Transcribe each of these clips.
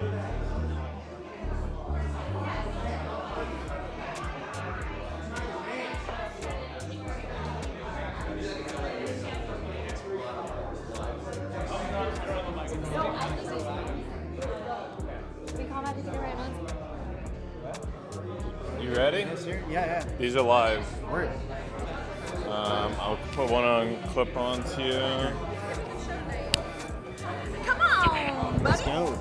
You ready? Yes, sir. Yeah. These are live. Word. I'll put one on clip on to you. Come on, buddy. Let's go.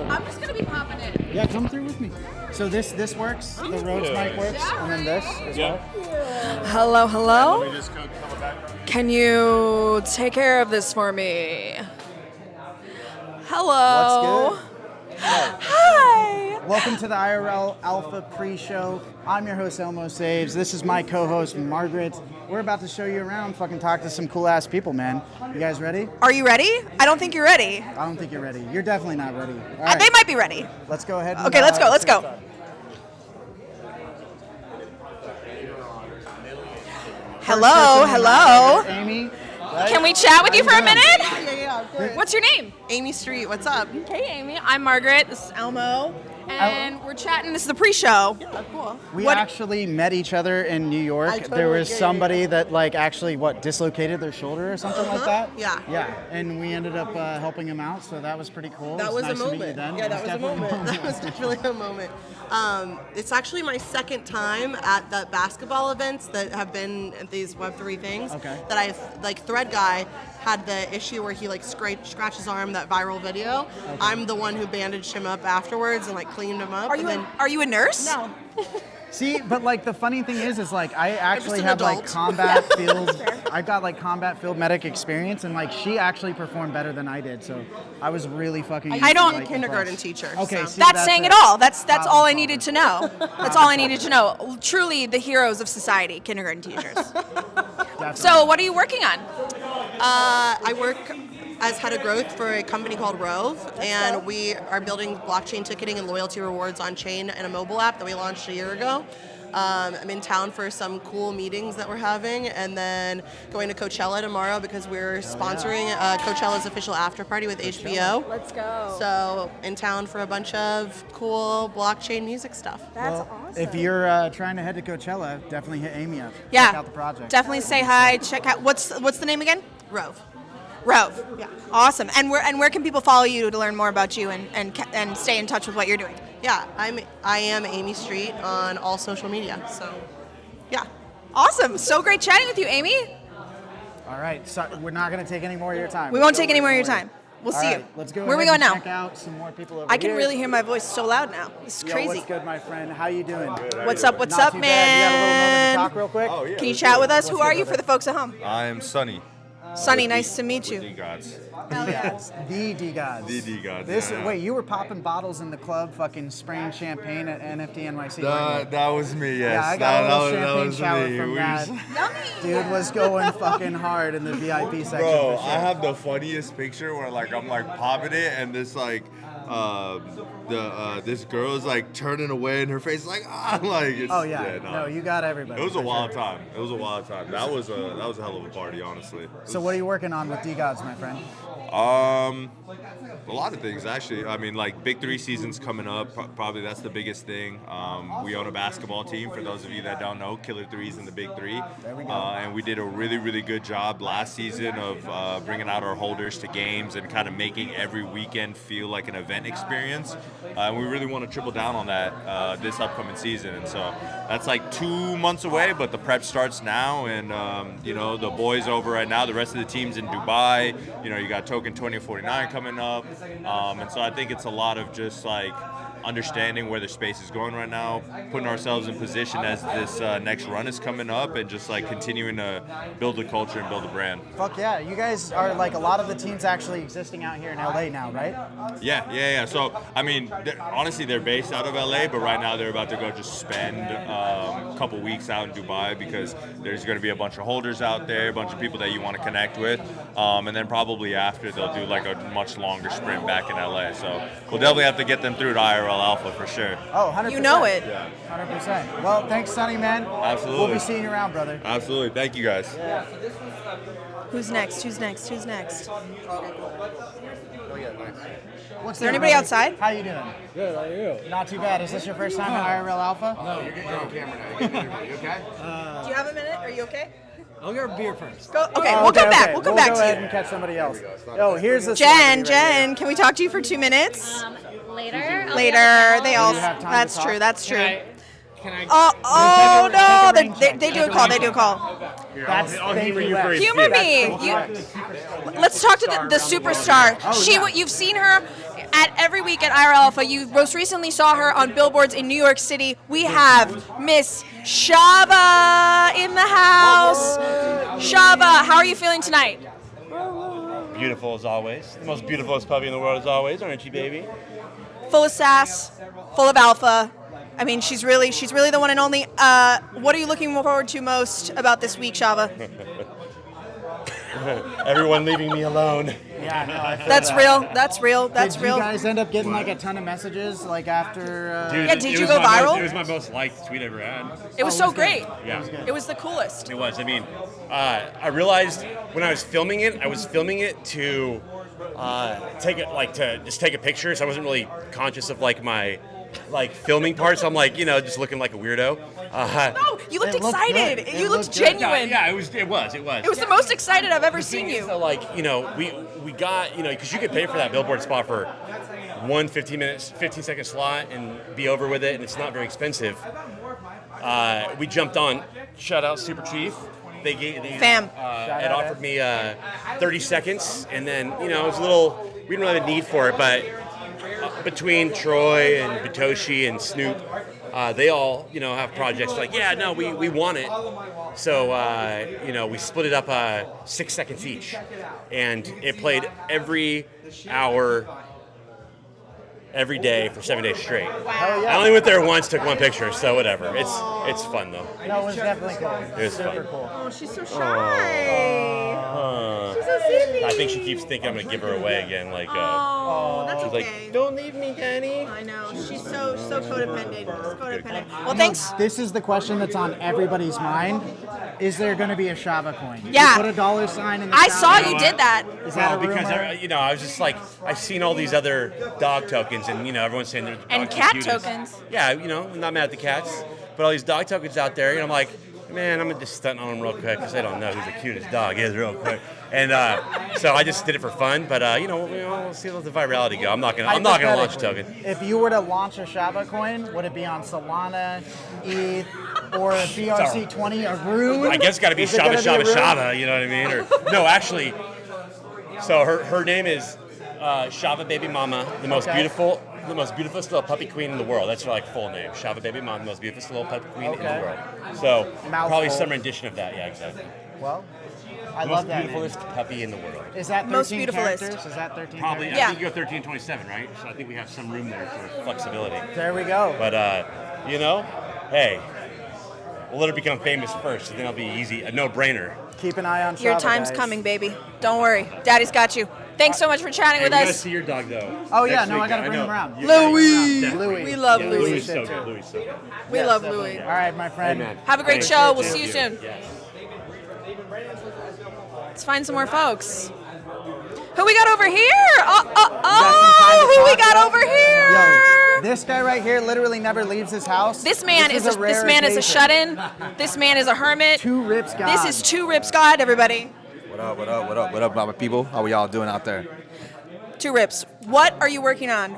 I'm just gonna be popping in. Yeah, come through with me. So this works. The Rhodes mic works, and then this as well. Hello, hello. Let me just go cover background. Can you take care of this for me? Hello. What's good? Hi. Welcome to the IRL Alpha pre-show. I'm your host, Elmo Saves. This is my co-host, Margaret. We're about to show you around, fucking talk to some cool-ass people, man. You guys ready? Are you ready? I don't think you're ready. I don't think you're ready. You're definitely not ready. All right. They might be ready. Let's go ahead and, Okay, let's go. Hello. Amy. Can we chat with you for a minute? Yeah, of course. What's your name? Amy Street, what's up? Hey, Amy. I'm Margaret. This is Elmo. And we're chatting. This is the pre-show. Yeah, cool. We actually met each other in New York. I totally there was get it. somebody that actually dislocated their shoulder or something like that. Yeah. Yeah, and we ended up helping him out, so that was pretty cool. That It was nice a to meet you moment. then. Yeah, It that was a definitely moment. That was definitely a moment. It's actually my second time at the basketball events that have been at these Web3 things. Okay. That I've, Thread Guy had the issue where he scratched his arm, that viral video. Okay. I'm the one who bandaged him up afterwards and cleaned him up. Are you a nurse? No. See, but the funny thing is I actually an have adult. combat field. I've got combat field medic experience, and she actually performed better than I did. So I was really fucking. I don't like, kindergarten impressed. teacher. Okay, so. see, That's saying it all. That's all I needed to know. That's all I Problem needed to know. Truly the heroes of society, kindergarten teachers. Definitely. So what are you working on? I work as head of growth for a company called Rove, and we are building blockchain ticketing and loyalty rewards on chain and a mobile app that we launched a year ago. I'm in town for some cool meetings that we're having, and then going to Coachella tomorrow because we're sponsoring Coachella's official after party with HBO. Let's go. So in town for a bunch of cool blockchain music stuff. That's Well, awesome. if you're trying to head to Coachella, definitely hit Amy up. Yeah. Check out the project. Definitely say hi. Check out what's the name again? Rove. Rove. Yeah. Awesome. And where can people follow you to learn more about you and stay in touch with what you're doing? Yeah, I am Amy Street on all social media. So, yeah. Awesome. So great chatting with you, Amy. All right, so we're not going to take any more of your time. We won't take any more of your time. We'll All see right, you. Let's go. Where are we ahead going and now? Check out some more people over I can here. really hear my voice so loud now. This is Yo, crazy. what's good, my friend? How you doing? What's up? What's Not up, too bad. You got a little moment man? to talk real quick? Oh, yeah. Can you chat with us? Who are you for the folks at home? I'm Sunny. Sunny, nice to meet With you. D-Gods. The D-Gods. The D-Gods, This yeah. Wait, you were popping bottles in the club, fucking spraying champagne at NFT NYC. weren't you? That was me, yes. Yeah, I got a little that champagne was shower me. from We that. was- Dude was going fucking hard in the VIP section. Bro, for sure. I have the funniest picture where I'm popping it and this this girl is turning away and her face is it's, Oh yeah, no, you got everybody. It was a for wild sure. time. It was a wild time. That was a hell of a party, honestly. So what are you working on with D-Gods, my friend? A lot of things actually. I mean, Big 3 season's coming up. Probably that's the biggest thing. We own a basketball team. For those of you that don't know, Killer 3's in the Big 3. There we go. And we did a really, really good job last season of bringing out our holders to games and kind of making every weekend feel like an event experience. And we really want to triple down on that this upcoming season. And so that's 2 months away, but the prep starts now. And the boys over right now. The rest of the team's in Dubai. You got Token 2049 coming up. And so I think it's a lot of just understanding where the space is going right now, putting ourselves in position as this next run is coming up, and just continuing to build the culture and build the brand. Fuck yeah, you guys are a lot of the teams actually existing out here in LA now, right? Yeah. So I mean, honestly, they're based out of LA, but right now they're about to go just spend a couple weeks out in Dubai because there's going to be a bunch of holders out there, a bunch of people that you want to connect with, and then probably after they'll do a much longer sprint back in LA. So we'll definitely have to get them through to IRL Alpha for sure. Oh, 100%. You know it. Yeah. 100%. Well, thanks, Sonny, man. Absolutely. We'll be seeing you around, brother. Absolutely. Thank you guys. Who's next? What's Is there anybody outside? How you doing? Good, how are you? Not too bad. Is this your first time at IRL Alpha? No, you're on camera now. You okay? Do you have a minute? Are you okay? I'll get a beer first. Go. Okay, Oh, we'll come back. okay. We'll come back go to ahead you. and catch somebody else. Oh, here's the Jen, celebrity right Jen, can we talk to you for 2 minutes? Later. Later. They all. you have time to That's talk? true. That's true. Can I? Oh no! Take a rain check. They do a call. They do a call. here. That's I'll thank humor you for Lex. a Humor me. That's Let's talk to the superstar. yeah. You've seen her at every week at IRL Alpha. You most recently saw her on billboards in New York City. We have Miss Shava in the house. Shava, how are you feeling tonight? Beautiful as always. The most beautifulest puppy in the world as always, aren't you, baby? Full of sass, full of alpha. I mean, she's really the one and only. What are you looking forward to most about this week, Shava? Everyone leaving me alone. Yeah, no, I feel That's that. real. That's real. That's Did real. you guys end up getting like a ton of messages like after? Dude, Yeah, did it you was go my viral? It was my most liked tweet I ever had. It was so great. Yeah. It was the coolest. It was. I mean, I realized when I was filming it to take it to just take a picture. So I wasn't really conscious of like my filming parts. I'm like, just looking like a weirdo. No, you looked It looked excited. good. It You looked looked good. genuine. Yeah, it was. It was. It was the most excited I've ever seen you. So we got because you could pay for that billboard spot for one 15-second slot and be over with it, and it's not very expensive. We jumped on. Shout out Super Chief. They Fam. It offered me 30 seconds, and then it was a little. We didn't really have a need for it, but between Troy and Batoshi and Snoop, they all have projects we want it. So we split it up 6 seconds each, and it played every hour. Every day for 7 days straight. Hell yeah. I only went there once, took one picture, so whatever. It's fun though. No, it was definitely cool. It was Super fun. cool. Oh, she's so shy. She's so silly. I think she keeps thinking I'm gonna give her away again. Oh, that's she's okay. like, don't leave me, Danny. I know. She's so codependent. She's codependent. Well, thanks. This is the question that's on everybody's mind. Is there going to be a Shava coin? Yeah. You put a dollar sign in the I Shava saw coin? you did that. Is that a because rumor? I was just like, I've seen all these other dog tokens, and everyone's saying they're the And dogs cat the cutest. tokens. Yeah, I'm not mad at the cats, but all these dog tokens out there, and I'm like, man, I'm gonna just stunt on them real quick because they don't know who the cutest dog is real quick. And so I just did it for fun, but we'll see how the virality go. I'm not gonna launch a token. If you were to launch a Shava coin, would it be on Solana, ETH, or BRC20, or Rune? I guess it's got to be Is it Shava gonna be Shava Rune? Shava, you know what I mean? Or no, actually, so her name is Shava Baby Mama, the most beautiful little puppy queen in the world. That's her full name, Shava Baby Mama, the most beautiful little puppy queen in the world. So probably Mouthful. some rendition of that. Yeah, exactly. Well, I The love most that. beautifulest puppy in the world. Is that 13 Most beautifulest. characters? Is that 13 Probably. characters? Yeah. I think you go 13 and 27, right? So I think we have some room there for flexibility. There we go. But hey, we'll let her become famous first, and then it'll be easy, a no-brainer. Keep an eye on Shava, Your time's guys. coming, baby. Don't worry. Daddy's got you. Thanks so much for chatting with we gotta us. see your dog though. Oh, yeah, Next no, week. I gotta bring know. him around. You Louis. gotta- Louis. We love Yeah, Louis. Louis is so Too. good. Louis is so good. We love Louis. All right, my friend. Amen. Have a great Thanks. show. We'll Thank see you soon. Yes. Let's find some more folks. Who we got over here? Who we got over here? Yo, this guy right here literally never leaves his house. This man is a rare shut-in. occasion. This man is a hermit. Two Rips God. This is Two Rips God, everybody. What up, my people? How are y'all doing out there? Two Rips. What are you working on?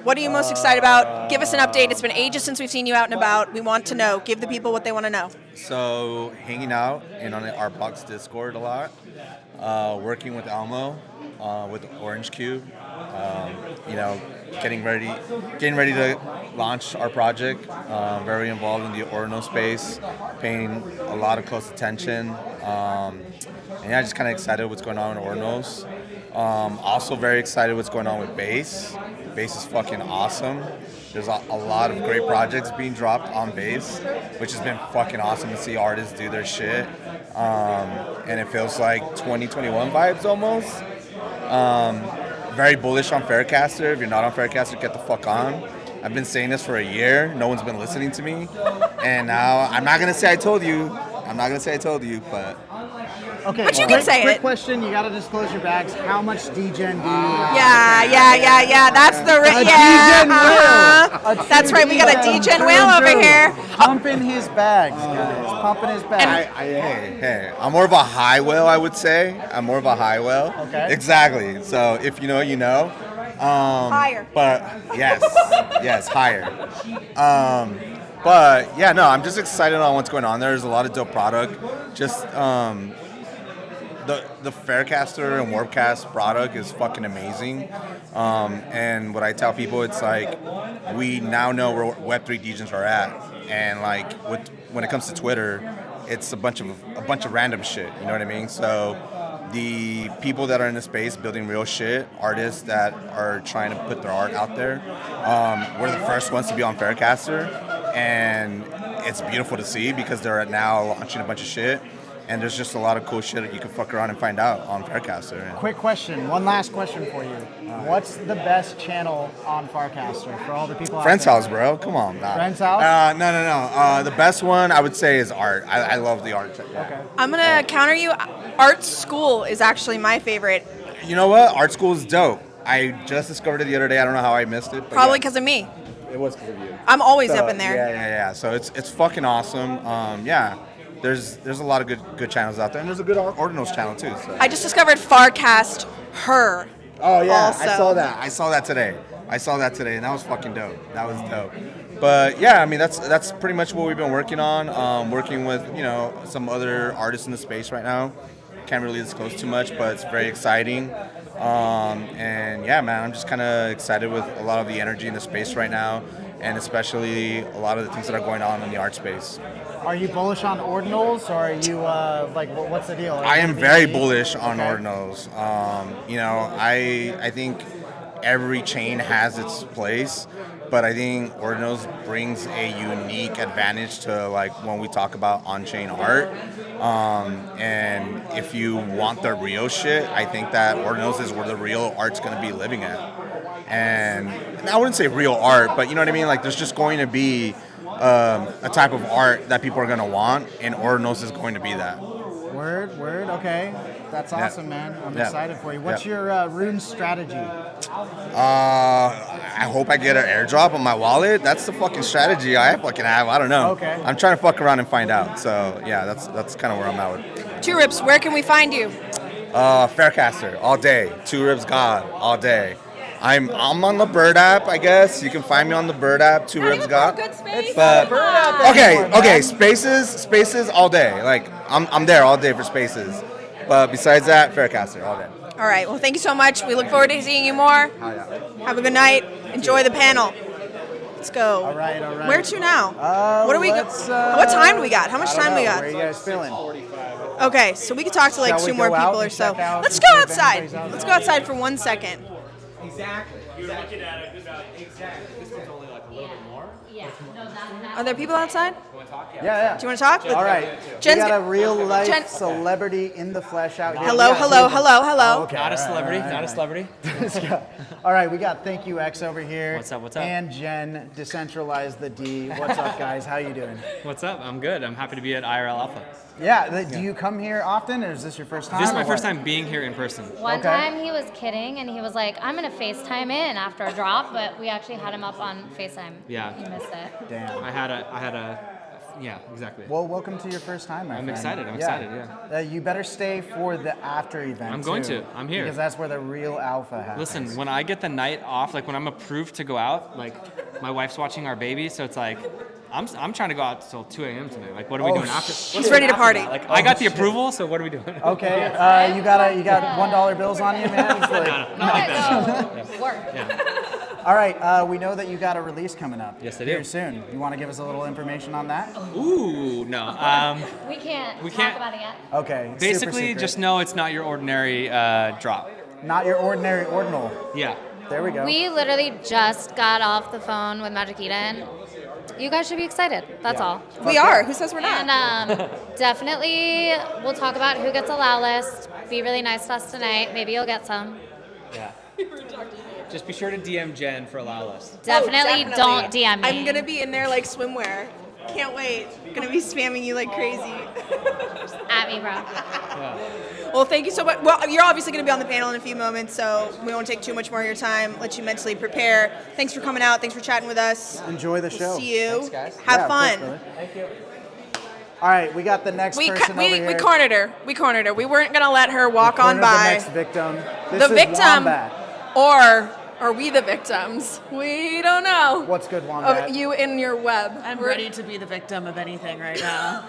What are you most excited about? Give us an update. It's been ages since we've seen you out and about. We want to know. Give the people what they want to know. So, hanging out and on our Box Discord a lot. Working with Elmo, with Orange Cube. Getting ready to launch our project. Very involved in the Orno space, paying a lot of close attention. And yeah, just kind of excited what's going on in Ornos. Also very excited what's going on with Base. Base is fucking awesome. There's a lot of great projects being dropped on Base, which has been fucking awesome to see artists do their shit. And it feels like 2021 vibes almost. Very bullish on Faircaster. If you're not on Faircaster, get the fuck on. I've been saying this for a year. No one's been listening to me. And now, I'm not going to say I told you. I'm not gonna say I told you, but Okay. But you can say quick it. question. You got to disclose your bags. How much DGen do you? Yeah. That's the DGen uh-huh. whale. That's right. We got a DGen whale over here. Pumping his bags, guys. Pumping his bags. hey, I'm more of a high whale, I would say. I'm more of a high whale. Okay. Exactly. So if you know, you know. Higher. But yes, higher. But yeah, no, I'm just excited on what's going on. There's a lot of dope product. Just the Faircaster and Warpcast product is fucking amazing. And what I tell people, it's like we now know where Web3 DJs are at, and like when it comes to Twitter, it's a bunch of random shit. You know what I mean? So the people that are in the space building real shit, artists that are trying to put their art out there, we're the first ones to be on Faircaster, and it's beautiful to see because they're now launching a bunch of shit. And there's just a lot of cool shit that you can fuck around and find out on Faircaster. Quick question. One last question for you. What's the best channel on Farcaster for all the people out Friend's there? house, bro. Come on. Nah. Friend's house? No. The best one I would say is art. I love the art. Yeah. Okay. I'm gonna counter you. Art School is actually my favorite. You know what? Art school is dope. I just discovered it the other day. I don't know how I missed it. But Probably yeah. because of me. It was because of you. I'm always So, up in there. Yeah. So it's fucking awesome. Yeah. There's a lot of good channels out there, and there's a good Ordinals channel too. So. I just discovered Farcast Her. Oh yeah, also. I saw that today, and that was fucking dope. That was dope. But yeah, I mean that's pretty much what we've been working on. Working with some other artists in the space right now. Can't really disclose too much, but it's very exciting. And yeah, man, I'm just kind of excited with a lot of the energy in the space right now, and especially a lot of the things that are going on in the art space. Are you bullish on ordinals, or are you what's the deal? I am very bullish on ordinals. I think every chain has its place, but I think ordinals brings a unique advantage to like when we talk about on-chain art. And if you want the real shit, I think that ordinals is where the real art's going to be living at. And I wouldn't say real art, but you know what I mean? Like there's just going to be a type of art that people are going to want, and ordinals is going to be that. Word, okay. That's awesome, man. I'm excited for you. What's your rune strategy? I hope I get an airdrop on my wallet. That's the fucking strategy I fucking have. I don't know. Okay. I'm trying to fuck around and find out. So yeah, that's kind of where I'm at with. Two Rips, where can we find you? Faircaster all day. Two Ribs God all day. I'm on the Bird app, I guess. You can find me on the Bird app, Two Ribs God. Good space. But okay, Spaces all day. Like I'm there all day for Spaces. But besides that, Faircaster all day. All right. Well, thank you so much. We look forward to seeing you more. Oh, yeah. Have a good night. Enjoy the panel. Let's go. All right. Where to now? What are we? Let's, what time do we got? How much time do we got? Where are you guys feeling? Okay, so we could talk to like Shall we two more go out people or and so. check out Let's and go see if outside. anybody's out Let's there? go outside for 1 second. Exactly. You're looking at it about exactly. This one's only like a little bit more. Are there people outside? Yeah. Do you want to talk? All right. Jen's we got a real life Jen- celebrity in the flesh out here. Hello. Okay, Not a all celebrity. right. Not a celebrity. All right, we got Thank You X over here. What's up? And Jen, Decentralize the D. What's up, guys? How you doing? What's up? I'm good. I'm happy to be at IRL Alpha. Yeah, do you come here often, or is this your first time? This is my or first what? time being here in person. One Okay. time he was kidding and he was like, I'm going to FaceTime in after a drop, but we actually had him up on FaceTime. Yeah. You missed it. Damn. I had a, yeah, exactly. Well, welcome to your first time, my I'm friend. excited, I'm excited, yeah. You better stay for the after event. I'm going too, to. I'm here. Because that's where the real alpha happens. Listen, when I get the night off, like when I'm approved to go out, like my wife's watching our baby, so it's like, I'm trying to go out till 2 a.m. tonight. Like, what are we doing after? He's ready to party. Like, I got the approval, so what are we doing? Okay, you got $1 bills on you, man? It's like- Not like that. Go work. All right, we know that you got a release coming up. Yes, I do. Here soon. You want to give us a little information on that? Ooh, no. We can't We talk can't- about it yet. Okay. super Basically, secret. just know it's not your ordinary drop. Not your ordinary ordinal. Yeah. There we go. We literally just got off the phone with Magic Eden. You guys should be excited. That's all. We are. Who says we're not? And definitely, we'll talk about who gets a allow list. Be really nice to us tonight. Maybe you'll get some. Yeah. Just be sure to DM Jen for allow list. Definitely don't DM me. I'm gonna be in there like swimwear. Can't wait. Gonna be spamming you like crazy. At me, bro. Well, thank you so much. Well, you're obviously going to be on the panel in a few moments, so we won't take too much more of your time. Let you mentally prepare. Thanks for coming out. Thanks for chatting with us. Enjoy the show. We'll see you. Thanks, guys. Have Yeah, fun. of course, brother. Thank you. All right, we got the next person over here. We cornered her. We cornered her. We weren't going to let her walk on The by. next victim. This The is victim, Wombat. or are we the victims? We don't know. What's good, Wombat? Of you in your web. I'm ready to be the victim of anything right now.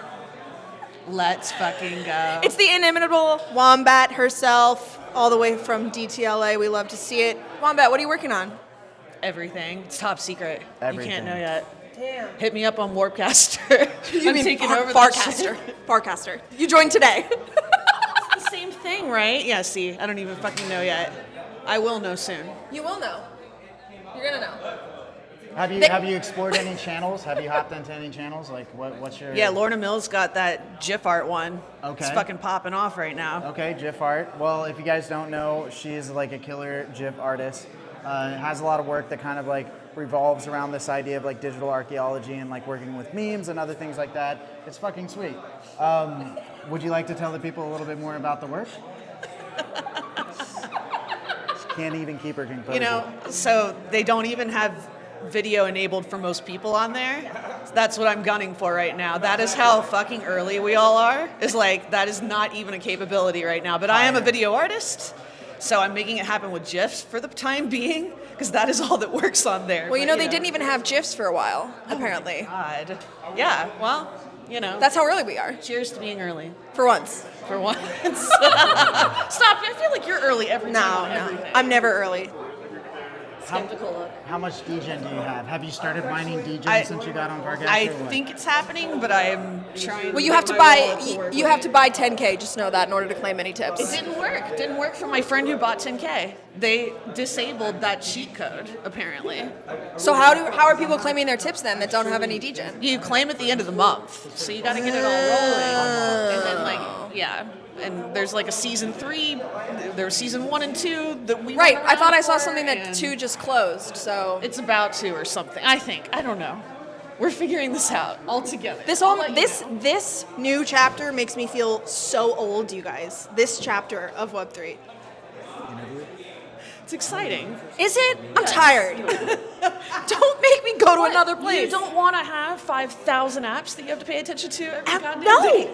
Let's fucking go. It's the inimitable Wombat herself, all the way from DTLA. We love to see it. Wombat, what are you working on? Everything. It's top secret. Everything. You can't know yet. Damn. Hit me up on Warpcaster. I'm taking over Farcaster. Farcaster. You joined today. the same thing, right? Yeah, see, I don't even fucking know yet. I will know soon. You will know. You're gonna know. Have you explored any channels? Have you hopped into any channels? Like, what's your... Yeah, Lorna Mills got that GIF art one. Okay. It's fucking popping off right now. Okay, GIF art. Well, if you guys don't know, she's like a killer GIF artist. Has a lot of work that kind of like revolves around this idea of like digital archaeology and like working with memes and other things like that. It's fucking sweet. Would you like to tell the people a little bit more about the work? She can't even keep her composure. You know, so they don't even have video enabled for most people on there. That's what I'm gunning for right now. That is how fucking early we all are. Is like, that is not even a capability right now. But I am a video artist, so I'm making it happen with GIFs for the time being, because that is all that works on there. Well, you know, they didn't even have GIFs for a while, apparently. God. Yeah, well, you know. That's how early we are. Cheers to being early. For once. For once. Stop, I feel like you're early every time on everything. I'm never early. Skeptical look. How much degen do you have? Have you started mining degen since you got on Farcaster? I or what? think it's happening, but I'm trying. Well, you have to buy. You have to buy 10K. Just know that in order to claim any tips. It didn't work. It didn't work for my friend who bought 10K. They disabled that cheat code, apparently. So how are people claiming their tips then that don't have any degen? You claim at the end of the month, so you got to get it all rolling, and then like yeah. And there's like a season 3. There was season 1 and 2 that we Right. went I thought I around saw for, something that and 2 just closed. So it's about to or something. I think. I don't know. We're figuring this out all together. This new chapter makes me feel so old, you guys. This chapter of Web3. It's exciting. Is it? I'm tired. Don't make me go to another place. You don't want to have 5,000 apps that you have to pay attention to every goddamn No. day.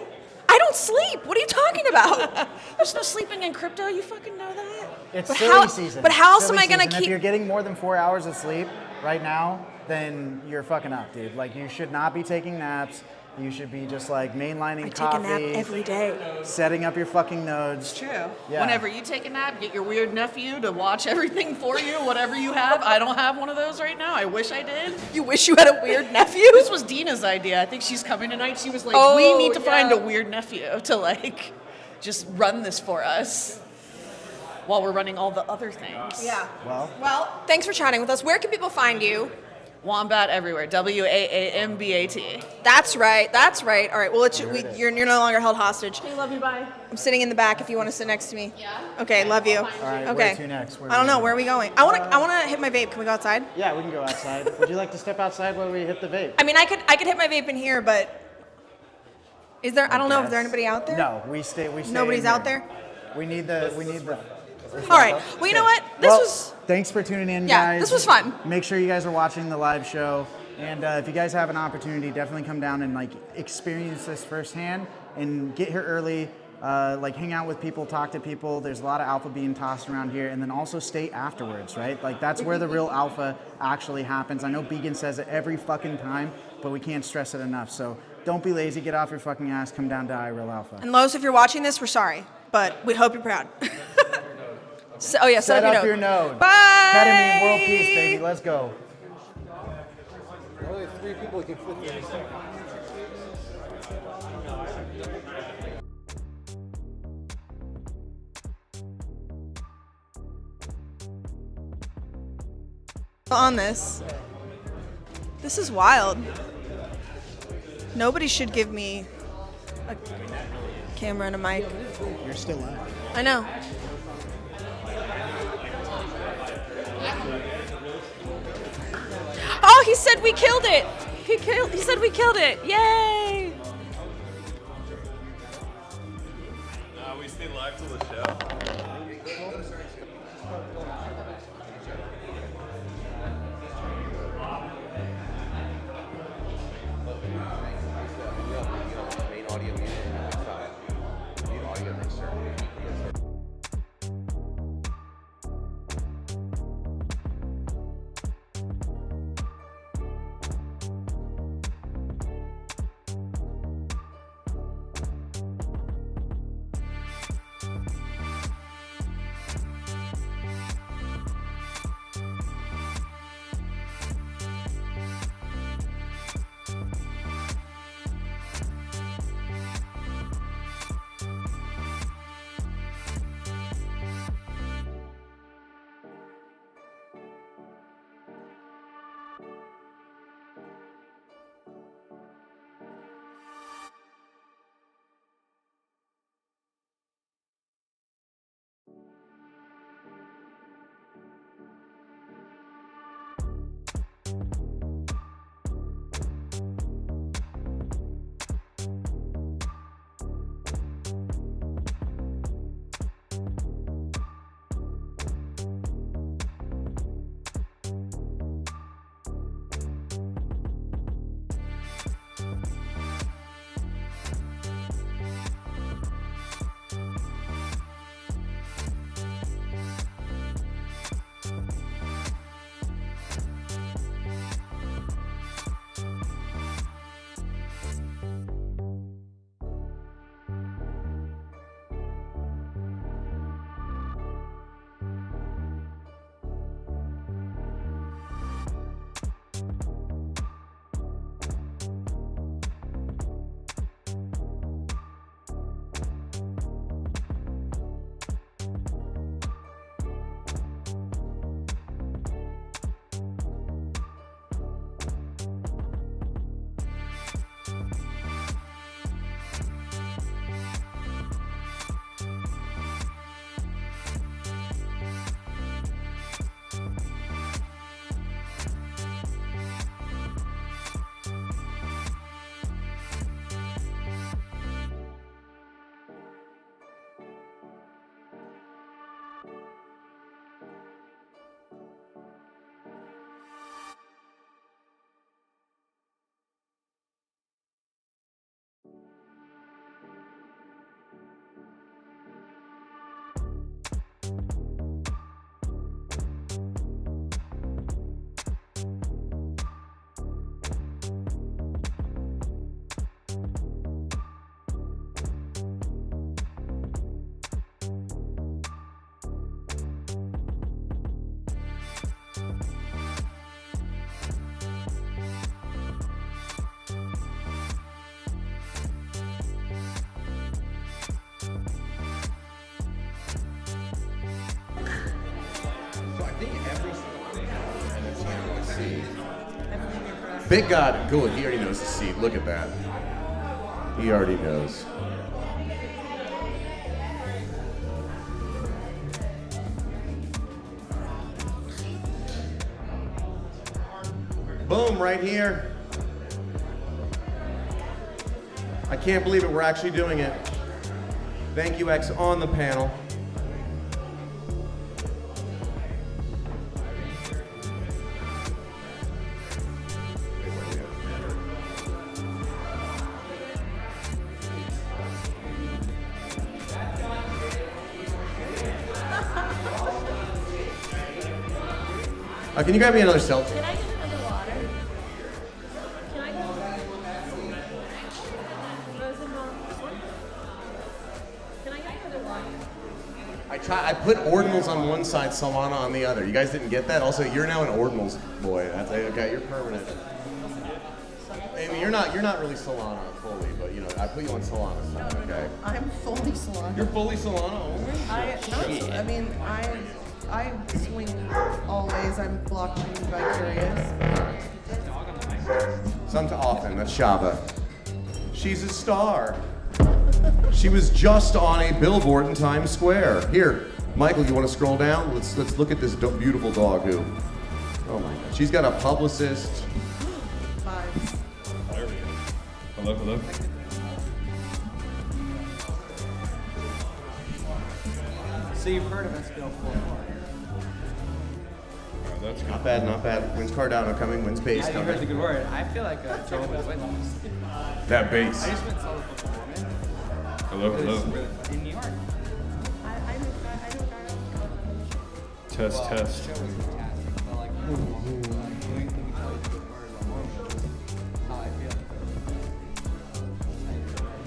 I don't sleep. What are you talking about? There's no sleeping in crypto. You fucking know that. It's But silly how- season. but how else Silly am I gonna season. keep- If you're getting more than 4 hours of sleep right now, then you're fucking up, dude. Like, you should not be taking naps. You should be just like mainlining I take coffee. a nap every day. Setting up your fucking nodes. True. Yeah. Whenever you take a nap, get your weird nephew to watch everything for you, whatever you have. I don't have one of those right now. I wish I did. You wish you had a weird nephew? This was Dina's idea. I think she's coming tonight. She was like, Oh, we need to find yeah. a weird nephew to like just run this for us while we're running all the other things. Yeah. Well, Thanks for chatting with us. Where can people find you? Wombat everywhere. WAAMBAT. That's right. That's right. All right. Well, you're no longer held hostage. Hey, love you. Bye. I'm sitting in the back if you want to sit next to me. Yeah. Okay. Love you. All right, Okay. where to next? I don't know. Where are we going? I want to hit my vape. Can we go outside? yeah, we can go outside. Would you like to step outside while we hit the vape? I mean, I could hit my vape in here, but is there? I don't know if there's anybody out there. No, we stay. Nobody's in out here. there. We need the. All right. Well, you know what? This was. Thanks for tuning in, Yeah, guys. this was fun. Make sure you guys are watching the live show, and if you guys have an opportunity, definitely come down and like experience this firsthand and get here early. Like hang out with people, talk to people. There's a lot of alpha being tossed around here, and then also stay afterwards, right? Like that's where the real alpha actually happens. I know Began says it every fucking time, but we can't stress it enough. So don't be lazy. Get off your fucking ass. Come down to IRL Alpha. And Lowe's, if you're watching this, we're sorry, but we hope you're proud. Set up your node. Bye. Bye. Ketamine, world peace, baby. Let's go. Only 3 people can fit this. On this. This is wild. Nobody should give me a camera and a mic. You're still live. I know. Oh, he said we killed it. He said we killed it. Yay! We stay live till the show. Big God, good. He already knows the seat. Look at that. He already knows. Boom, right here. I can't believe it. We're actually doing it. Thank you, X, on the panel. Can you grab me another selfie? Can I get another water? Can I go? Rosenbaum, this one? Can I get another water? I put ordinals on one side, Solana on the other. You guys didn't get that? Also, you're now an ordinals boy. That's okay. You're permanent. I mean, you're not really Solana fully, but you know, I put you on Solana side. Okay. I'm fully Solana. You're fully Solana only. I swing always. I'm blockchain by curious. Some to often. That's Shava. She's a star. She was just on a billboard in Times Square. Here, Michael, you want to scroll down? Let's look at this beautiful dog who. Oh my God. She's got a publicist. 5. Hello, hello. So you've heard of us before. Oh, that's good. Not bad, not bad. Wins Cardano coming, wins Pace You coming. heard the good word. I feel like Joe was way lost. That bass. I just went solo performance. Hello, hello. In New York. Test, test.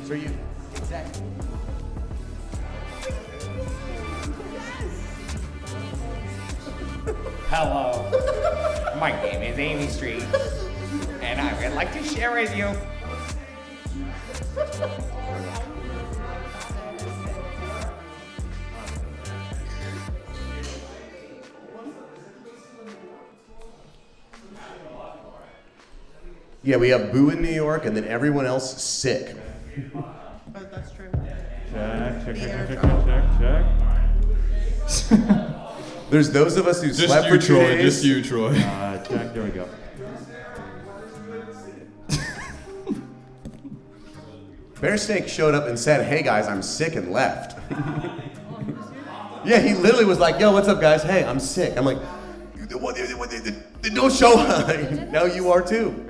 So you. Exactly. Hello. My name is Amy Street, and I would like to share with you. Yeah, we have Boo in New York, and then everyone else sick. That's true. Check. There's those of us who Just slept you, for 2 Troy. days. Just you, Troy. Check. There we go. Bear Snake showed up and said, "Hey guys, I'm sick," and left. Yeah, he literally was like, "Yo, what's up, guys? Hey, I'm sick." I'm like, "Don't show up." Now you are too.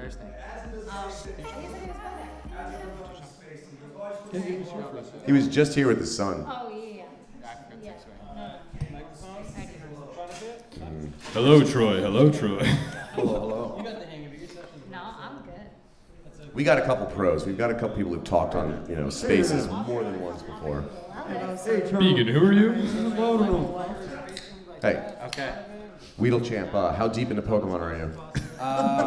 He was just here with his son. Oh, yeah. Hello, Troy. Hello, Troy. Hello. No, I'm good. We got a couple pros. We've got a couple people who've talked on, spaces more than once before. Vegan, who are you? Hey. Okay. Weedle Champ, how deep into Pokemon are you?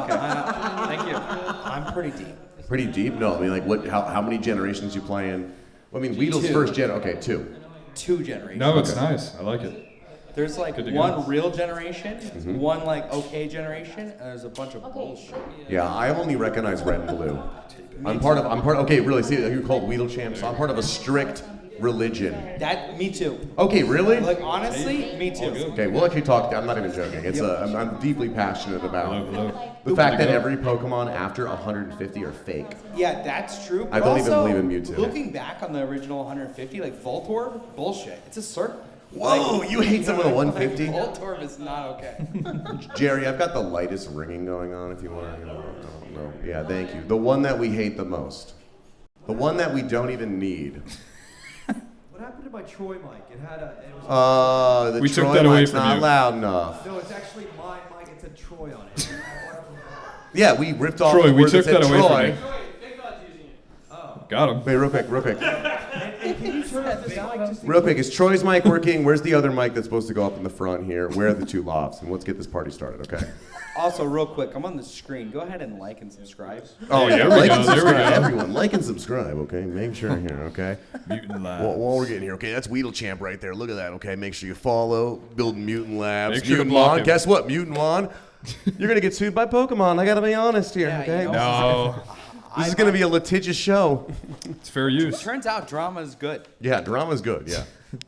Okay. Thank you. I'm pretty deep. Pretty deep? No, I mean, like, how many generations you play in? Well, I mean, Weedle's 2. first gen. Okay, 2. 2 generations. No, it's nice. I like it. There's like Good to one go. real generation, Mhm. one like okay generation, and there's a bunch of bullshit. Yeah, I only recognize red and blue. I'm part. Okay, really. See, you're called Weedle Champ, so I'm part of a strict religion. That, me too. Okay, really? Like honestly, me too. Okay, we'll actually talk. I'm not even joking. It's I'm deeply passionate about Hello. the fact that every Pokemon after 150 are fake. Yeah, that's true. I but don't even also, believe in Mewtwo. Looking back on the original 150, like Voltorb, bullshit. It's a circle. Whoa, you hate some of the 150? Voltorb is not okay. Jerry, I've got the lightest ringing going on. If you want to, no. Yeah, thank you. The one that we hate the most. The one that we don't even need. What happened to my Troy mic? It had a. It was The We Troy took that away mic's from not you. loud enough. No, it's actually my mic. It said Troy on it. Yeah, we ripped off Troy, the we word took that said that away from Troy. you. Got him. Wait, real quick. And can you turn this mic just in Real quick, is Troy's mic working? Where's the other mic that's supposed to go up in the front here? Where are the 2 lavs? And let's get this party started, okay? Also, real quick, I'm on the screen. Go ahead and like and subscribe. Oh, yeah, There we like go, and there we subscribe. go. Everyone, like and subscribe, okay? Make sure here, okay? Mutant Labs. While we're getting here, okay, that's Weedle Champ right there. Look at that, okay? Make sure you follow, building Mutant Labs. Make sure to Mutant block Lawn. him. Guess what, Mutant Lawn? You're gonna get sued by Pokemon. I gotta be honest here, Yeah, okay? you know, No, This is gonna be a litigious show. it's fair use. Turns out drama is good. Yeah, drama's good. Yeah.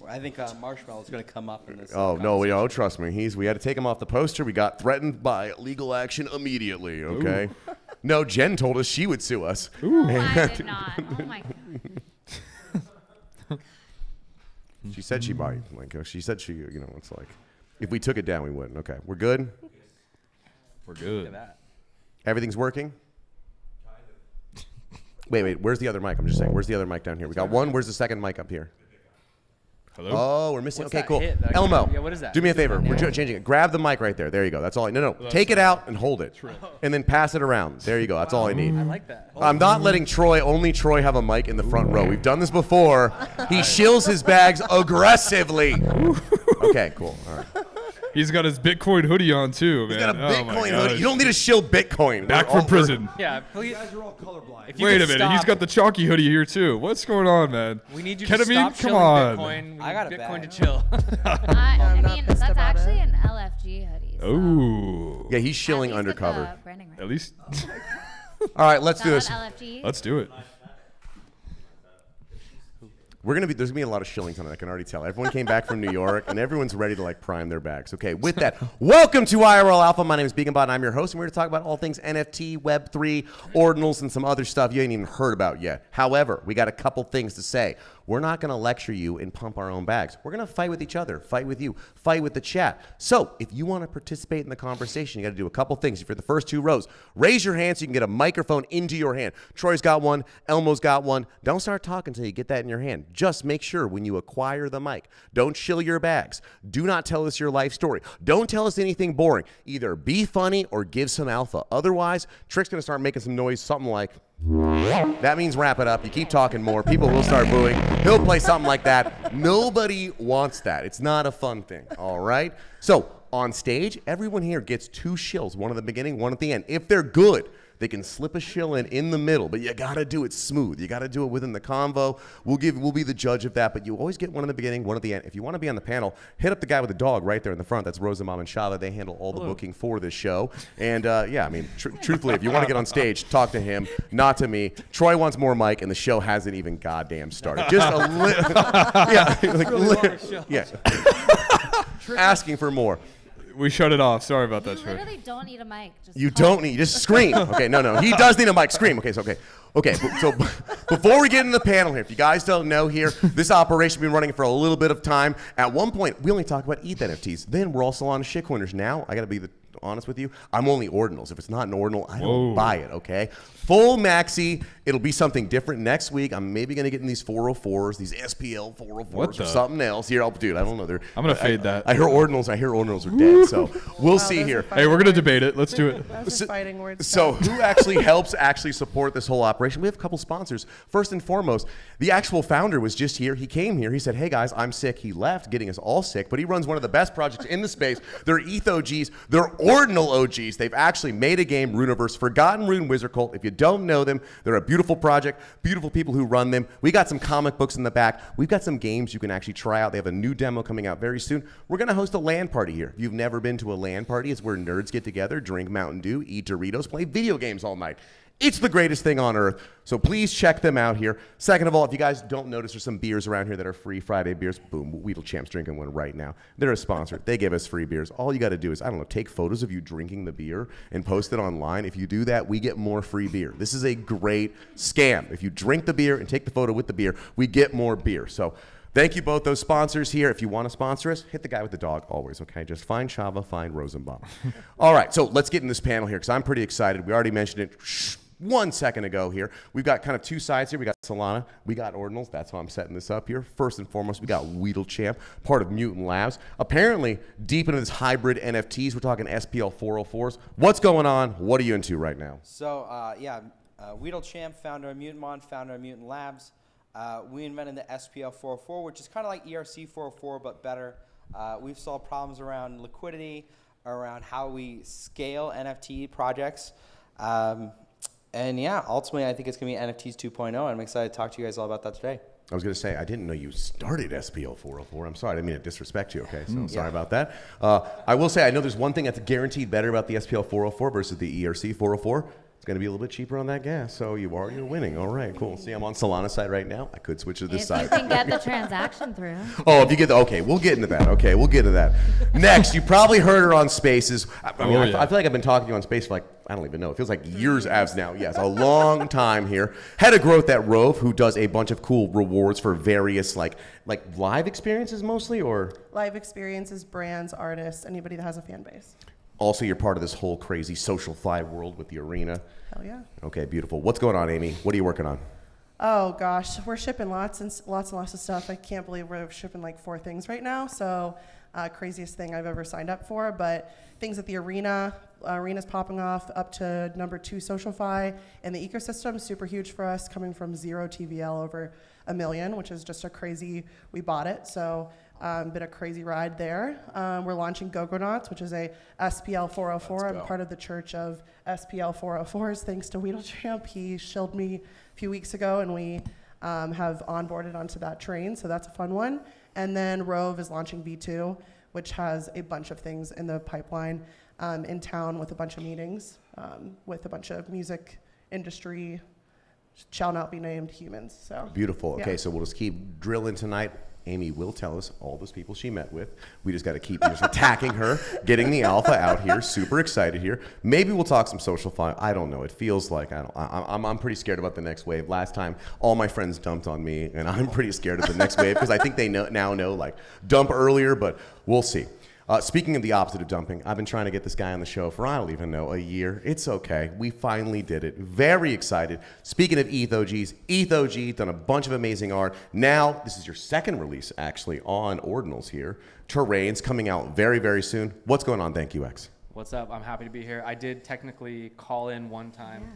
I think Marshmallow's going to come up in this. Oh no, trust me. We had to take him off the poster. We got threatened by legal action immediately. Okay. No, Jen told us she would sue us. I did not. Oh my god. She said she might. She said she. It's like, if we took it down, we wouldn't. Okay, we're good. We're good. Everything's working. Wait. Where's the other mic? I'm just saying. Where's the other mic down here? We got one. Where's the second mic up here? Hello? Oh, we're missing. What's Okay, that cool. hit? Elmo, Yeah, what is that? do me a favor. We're changing it. Grab the mic right there. There you go. That's all. No. Take it out and hold it, and then pass it around. There you go. That's all I need. I like that. I'm not letting only Troy have a mic in the front row. We've done this before. He shills his bags aggressively. Okay, cool. All right. He's got his Bitcoin hoodie on too, man. He's got a Oh my Bitcoin gosh. hoodie. You don't need to shill Bitcoin. Back from prison. Yeah, please. You guys are all colorblind. If you Wait could a minute, he's stop- got the chalky hoodie here too. What's going on, man? We need you to Ketamine? stop Come chilling on. Bitcoin. We I got need it Bitcoin bad. to chill. I mean, that's actually an LFG hoodie. So Ooh. Yeah, he's shilling at least with undercover. the branding right. At least. All right, let's do Shout this. out LFG. Let's do it. There's gonna be a lot of shilling tonight. I can already tell. Everyone came back from New York, and everyone's ready to like prime their bags. Okay, with that, welcome to IRL Alpha. My name is BeaconBot, and I'm your host. And we're here to talk about all things NFT, Web3, ordinals, and some other stuff you ain't even heard about yet. However, we got a couple things to say. We're not going to lecture you and pump our own bags. We're going to fight with each other, fight with you, fight with the chat. So if you want to participate in the conversation, you got to do a couple things. If you're the first two rows, raise your hand so you can get a microphone into your hand. Troy's got one. Elmo's got one. Don't start talking until you get that in your hand. Just make sure when you acquire the mic, don't shill your bags. Do not tell us your life story. Don't tell us anything boring. Either be funny or give some alpha. Otherwise, Trick's going to start making some noise, something like... That means wrap it up. You keep talking more. People will start booing. He'll play something like that. Nobody wants that. It's not a fun thing. All right? So on stage, everyone here gets 2 shills. One at the beginning, one at the end. If they're good, they can slip a shill in the middle, but you gotta do it smooth. You gotta do it within the convo. We'll be the judge of that, but you always get one in the beginning, one at the end. If you want to be on the panel, hit up the guy with the dog right there in the front. That's Rosamom and Shava. They handle all the booking for this show. And yeah, I mean, truthfully, if you want to get on stage, talk to him, not to me. Troy wants more mic, and the show hasn't even goddamn started. Just a little, yeah, asking for more. We shut it off. Sorry about that, You Troy. literally don't need a mic. You don't need, just scream. Okay, no. He does need a mic. Scream. Okay, so before we get into the panel here, if you guys don't know here, this operation has been running for a little bit of time. At one point, we only talked about ETH NFTs. Then we're all Solana shitcoiners. Now, I got to be honest with you, I'm only ordinals. If it's not an ordinal, I don't buy it, okay? Full maxi, it'll be something different next week. I'm maybe going to get in these 404s, these SPL 404s or something else. Here, dude, I don't know. I'm going to fade that. I hear ordinals are dead, so we'll see here. Hey, we're going to debate it. Let's do it. Those are fighting words. So who actually helps support this whole operation? We have a couple sponsors. First and foremost, the actual founder was just here. He came here. He said, hey, guys, I'm sick. He left, getting us all sick, but he runs one of the best projects in the space. They're ETH OGs. They're ordinal OGs. They've actually made a game, Runeverse, Forgotten Rune Wizard Cult. If you don't know them, they're a beautiful project, beautiful people who run them. We got some comic books in the back. We've got some games you can actually try out. They have a new demo coming out very soon. We're going to host a LAN party here. If you've never been to a LAN party, it's where nerds get together, drink Mountain Dew, eat Doritos, play video games all night. It's the greatest thing on earth, so please check them out here. Second of all, if you guys don't notice, there's some beers around here that are free Friday beers. Boom, Weedle Champ's drinking one right now. They're a sponsor. They give us free beers. All you got to do is, I don't know, take photos of you drinking the beer and post it online. If you do that, we get more free beer. This is a great scam. If you drink the beer and take the photo with the beer, we get more beer. So thank you both those sponsors here. If you want to sponsor us, hit the guy with the dog always, okay? Just find Shava, find Rosenbaum. All right, so let's get in this panel here because I'm pretty excited. We already mentioned it 1 second ago here. We've got kind of 2 sides here. We got Solana, we got Ordinals. That's how I'm setting this up here. First and foremost, we got Weedle Champ, part of Mutant Labs. Apparently, deep into this hybrid NFTs, we're talking SPL 404s. What's going on? What are you into right now? So, Weedle Champ, founder of Mutant Mon, founder of Mutant Labs. We invented the SPL 404, which is kind of like ERC 404, but better. We've solved problems around liquidity, around how we scale NFT projects. And yeah, ultimately, I think it's going to be NFTs 2.0. I'm excited to talk to you guys all about that today. I was going to say, I didn't know you started SPL 404. I'm sorry, I didn't mean to disrespect you, okay? So sorry about that. I will say, I know there's one thing that's guaranteed better about the SPL 404 versus the ERC 404. It's going to be a little bit cheaper on that gas, so you're winning. All right, cool. See, I'm on Solana side right now. I could switch to this side. If you can get the transaction through. Oh, if you get okay, we'll get into that. Okay, we'll get into that. Next, you probably heard her on Spaces. I feel like I've been talking to you on Space for like, I don't even know. It feels like years as now. Yes, a long time here. Head of growth at Rove, who does a bunch of cool rewards for various like live experiences mostly, or Live experiences, brands, artists, anybody that has a fan base. Also, you're part of this whole crazy social fly world with the arena. Hell yeah. Okay, beautiful. What's going on, Amy? What are you working on? Oh gosh, we're shipping lots of stuff. I can't believe we're shipping like 4 things right now. So craziest thing I've ever signed up for. But things at the arena. Arena's popping off up to number 2 SocialFi, and the ecosystem super huge for us, coming from 0 TVL over 1 million, which is just a crazy. We bought it, so been a crazy ride there. We're launching Gogonauts, which is a SPL 404. I'm part of the church of SPL 404s, thanks to Weedle Champ. He shilled me a few weeks ago, and we have onboarded onto that train, so that's a fun one. And then Rove is launching V2, which has a bunch of things in the pipeline in town with a bunch of meetings, with a bunch of music industry shall not be named humans. So Beautiful. Okay, yeah. so we'll just keep drilling tonight. Amy will tell us all those people she met with. We just got to keep just attacking her, getting the alpha out here. Super excited here. Maybe we'll talk some social fun. I don't know. It feels like I'm pretty scared about the next wave. Last time, all my friends dumped on me, and I'm pretty scared of the next wave because I think they now know like dump earlier, but we'll see. Speaking of the opposite of dumping, I've been trying to get this guy on the show for, I don't even know, a year. It's okay. We finally did it. Very excited. Speaking of ETH OGs, ETH OG done a bunch of amazing art. Now, this is your second release, actually, on Ordinals here. Terrains coming out very, very soon. What's going on? Thank you, X. What's up? I'm happy to be here. I did technically call in one time.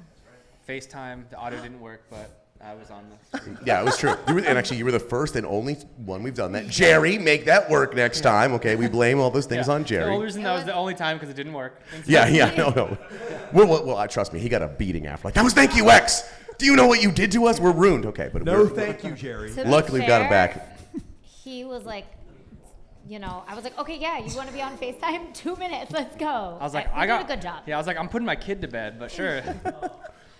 FaceTime, the audio didn't work, but I was on this. Yeah, it was true. You were the first and only one we've done that. Jerry, make that work next time. Okay, we blame all those things on Jerry. The only reason that was the only time because it didn't work. No. Well, trust me, he got a beating after. Like, that was thank you, X. Do you know what you did to us? We're ruined. Okay, but no, thank you, Jerry. Luckily, we got him back. He was like, I was like, okay, yeah, you want to be on FaceTime? 2 minutes, let's go. I was like, I did a good job. Yeah, I was like, I'm putting my kid to bed, but sure.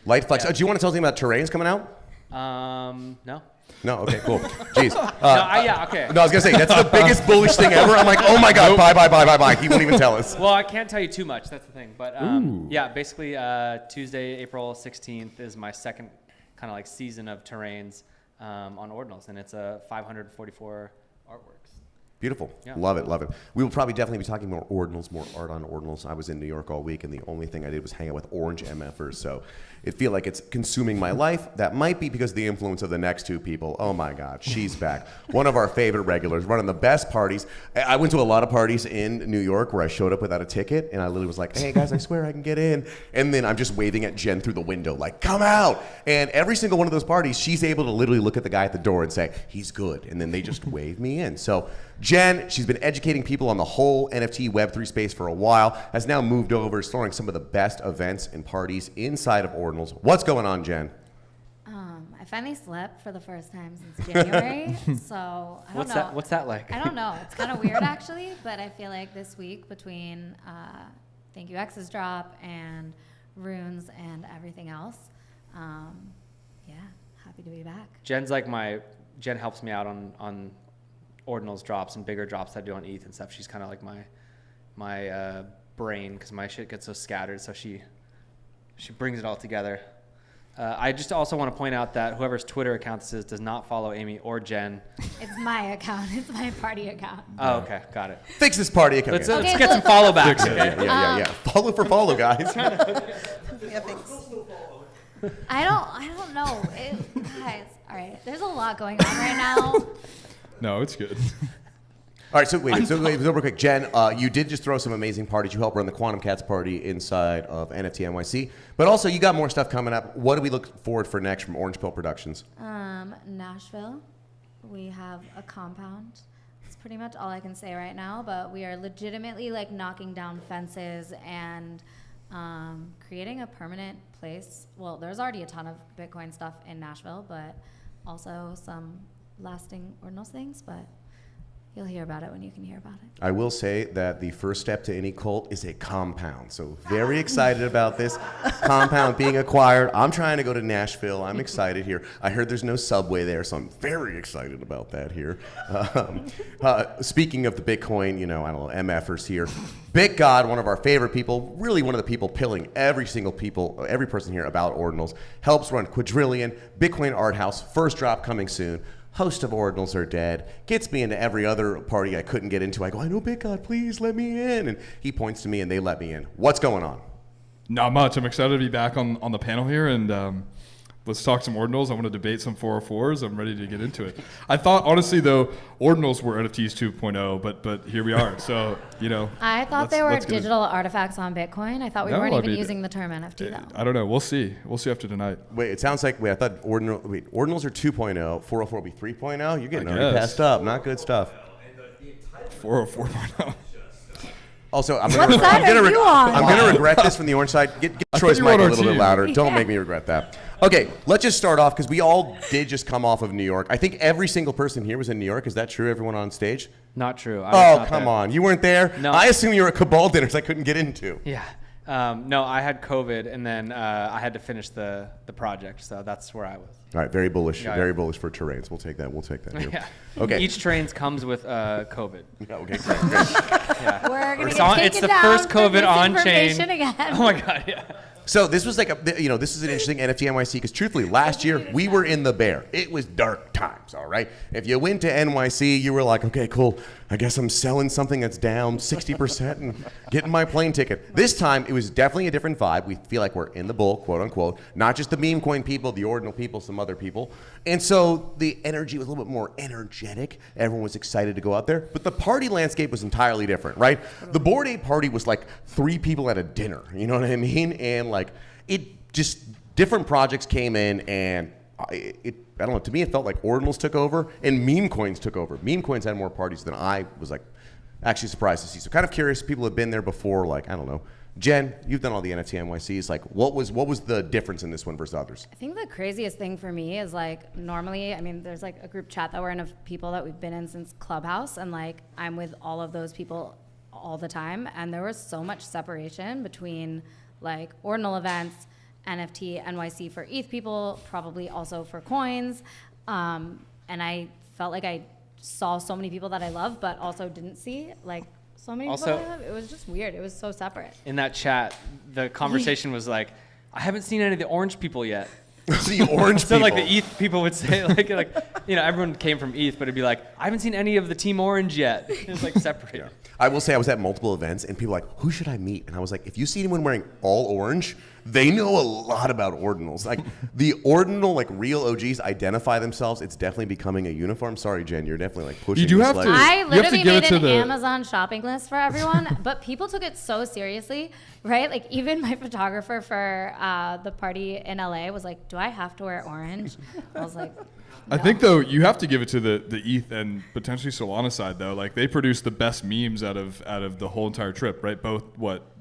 Light flex. Do you want to tell us anything about Terrains coming out? No. No, okay, cool. Jeez. Yeah, okay. No, I was going to say, that's the biggest bullish thing ever. I'm like, oh my God, bye. He won't even tell us. Well, I can't tell you too much. That's the thing. But yeah, basically Tuesday, April 16th is my second kind of like season of Terrains on Ordinals, and it's a 544 artworks. Beautiful. Yeah. Love it. We will probably definitely be talking more Ordinals, more art on Ordinals. I was in New York all week, and the only thing I did was hang out with orange MFers, so it feel like it's consuming my life. That might be because of the influence of the next two people. Oh my God, she's back. One of our favorite regulars, running the best parties. I went to a lot of parties in New York where I showed up without a ticket, and I literally was like, hey guys, I swear I can get in. And then I'm just waving at Jen through the window, like, come out. And every single one of those parties, she's able to literally look at the guy at the door and say, he's good. And then they just wave me in. So Jen, she's been educating people on the whole NFT Web3 space for a while, has now moved over, throwing some of the best events and parties inside of Ordinals. What's going on, Jen? I finally slept for the first time since January, so I don't know. What's that like? I don't know. It's kind of weird, actually, but I feel like this week between Thank You X's drop and Runes and everything else, yeah, happy to be back. Jen helps me out on Ordinals drops and bigger drops that I do on ETH and stuff. She's kind of like my brain because my shit gets so scattered, so she brings it all together. I just also want to point out that whoever's Twitter account this is does not follow Amy or Jen. It's my account. It's my party account. Oh, okay. Got it. Fix this party account. Let's get some follow backs. Okay? Yeah. Follow for follow, guys. Yeah, thanks. I don't know. Guys, all right. There's a lot going on right now. No, it's good. All right, so wait, real quick. Jen, you did just throw some amazing parties. You helped run the Quantum Cats party inside of NFT NYC. But also, you got more stuff coming up. What do we look forward for next from Orange Pill Productions? Nashville. We have a compound. That's pretty much all I can say right now. But we are legitimately like knocking down fences and creating a permanent place. Well, there's already a ton of Bitcoin stuff in Nashville, but also some lasting Ordinals things. But you'll hear about it when you can hear about it. I will say that the first step to any cult is a compound. So very excited about this compound being acquired. I'm trying to go to Nashville. I'm excited here. I heard there's no subway there, so I'm very excited about that here. Speaking of the Bitcoin, I don't know, MFers here. Big God, one of our favorite people, really one of the people pilling every person here about Ordinals, helps run Quadrillion, Bitcoin Art House, first drop coming soon. Host of Ordinals are dead, gets me into every other party I couldn't get into. I go, I know Big God, please let me in. And he points to me and they let me in. What's going on? Not much. I'm excited to be back on the panel here, and let's talk some Ordinals. I want to debate some 404s. I'm ready to get into it. I thought, honestly, though, Ordinals were NFTs 2.0, but here we are. So, I thought they were digital artifacts on Bitcoin. I thought we weren't even using the term NFT, though. I don't know. We'll see. We'll see after tonight. Wait, it sounds like, I thought Ordinals are 2.0, 404 will be 3.0? You're getting already passed up. Not good stuff. 404.0. Also, I'm gonna regret this from the orange side. Get Troy's mic a little bit louder. Don't make me regret that. Okay, let's just start off because we all did just come off of New York. I think every single person here was in New York. Is that true? Everyone on stage? Not true. Oh, come on. You weren't there? No. I assume you were at Cabal dinners I couldn't get into. Yeah. No, I had COVID, and then I had to finish the project, so that's where I was. All right, very bullish. Yeah. Very bullish for terrains. We'll take that. Here. Yeah. Okay. Each train comes with COVID. Yeah, okay, great. Yeah. We're gonna It's get taken it's the down first for COVID on chain. misinformation again. Oh my God, yeah. So this was like this is an interesting NFT NYC because truthfully, last year we were in the bear. It was dark times, all right? If you went to NYC, you were like, okay, cool. I guess I'm selling something that's down 60% and getting my plane ticket. This time, it was definitely a different vibe. We feel like we're in the bull, quote unquote. Not just the meme coin people, the ordinal people, some other people. And so the energy was a little bit more energetic. Everyone was excited to go out there. But the party landscape was entirely different, right? The Bored Ape party was like 3 people at a dinner. You know what I mean? And like, it just, different projects came in and I don't know, to me it felt like ordinals took over and meme coins took over. Meme coins had more parties than I was like actually surprised to see. So kind of curious, people have been there before, like, I don't know. Jen, you've done all the NFT NYCs. Like, what was the difference in this one versus others? I think the craziest thing for me is like normally, I mean, there's like a group chat that we're in of people that we've been in since Clubhouse, and like I'm with all of those people all the time, and there was so much separation between like ordinal events, NFT NYC for ETH people, probably also for coins, and I felt like I saw so many people that I love, but also didn't see like so many Also- people I love. It was just weird. It was so separate. In that chat, the conversation was like, I haven't seen any of the orange people yet. The orange So like people. the ETH people would say like everyone came from ETH, but it'd be like, I haven't seen any of the Team Orange yet. It was like separated. I will say I was at multiple events and people were like, who should I meet? And I was like, if you see anyone wearing all orange, they know a lot about ordinals. Like the ordinal, like real OGs identify themselves. It's definitely becoming a uniform. Sorry, Jen, you're definitely like pushing. You do this have like- to- I You have to literally give it made to an the- Amazon shopping list for everyone, but people took it so seriously, right? Like even my photographer for the party in LA was like, "Do I have to wear orange?" I was like, I think though you have to give it to the ETH and potentially Solana side though. Like they produce the best memes out of the whole entire trip, right? Both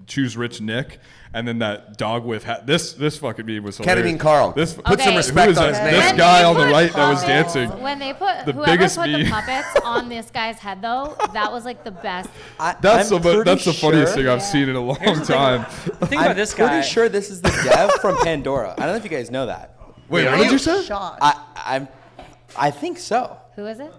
Choose Rich Nick and then that dog with hat. This fucking meme was hilarious. Ketamine Carl. This Put some Okay. respect who is on that? his name. This When guy they on the put right that was puppets- dancing. When they put The whoever biggest put the meme. puppets on this guy's head though, that was like the best. That's the funniest thing I've seen in a long time. Think about this guy. I'm pretty sure this is the dev from Pandora. I don't know if you guys know that. Wait, what did you say? I think so. Who is it?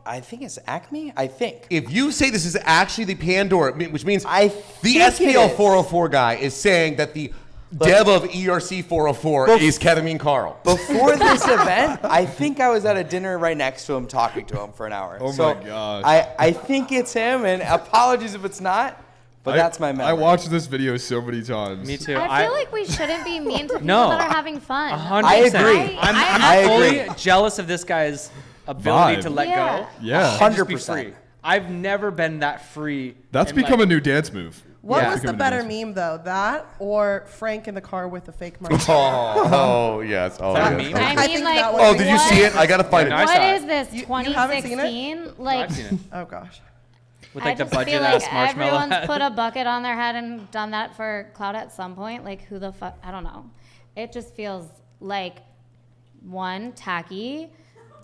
I think it's Acme. I think. If you say this is actually the Pandora, which means the the SPL 404 guy is saying that the dev of ERC 404 is Ketamine Carl. Before this event, I think I was at a dinner right next to him talking to him for an hour. Oh So my gosh. I think it's him, and apologies if it's not, but that's my memory. I watched this video so many times. Me too. I feel like we shouldn't be mean to people No. that are having fun. 100%. I agree. I'm fully jealous of this guy's ability Vibe. to let Yeah. go. Yeah. And just be 100%. free. I've never been that free. That's and, become like, a new dance move. What Yeah. was the Become a better dance meme though? That or Frank in the car with the fake marshmallow? Oh, yes. Oh, that a yes. meme? I I mean, think like, that was Oh, did you what- see it? I gotta find Yeah, it. no, I saw What it. is this? You haven't seen it? 2016? Like, I've seen it. Oh gosh. With I like the just budget feel ass like marshmallow. everyone's hat. put a bucket on their head and done that for clout at some point. Like, who the fuck? I don't know. It just feels like one, tacky,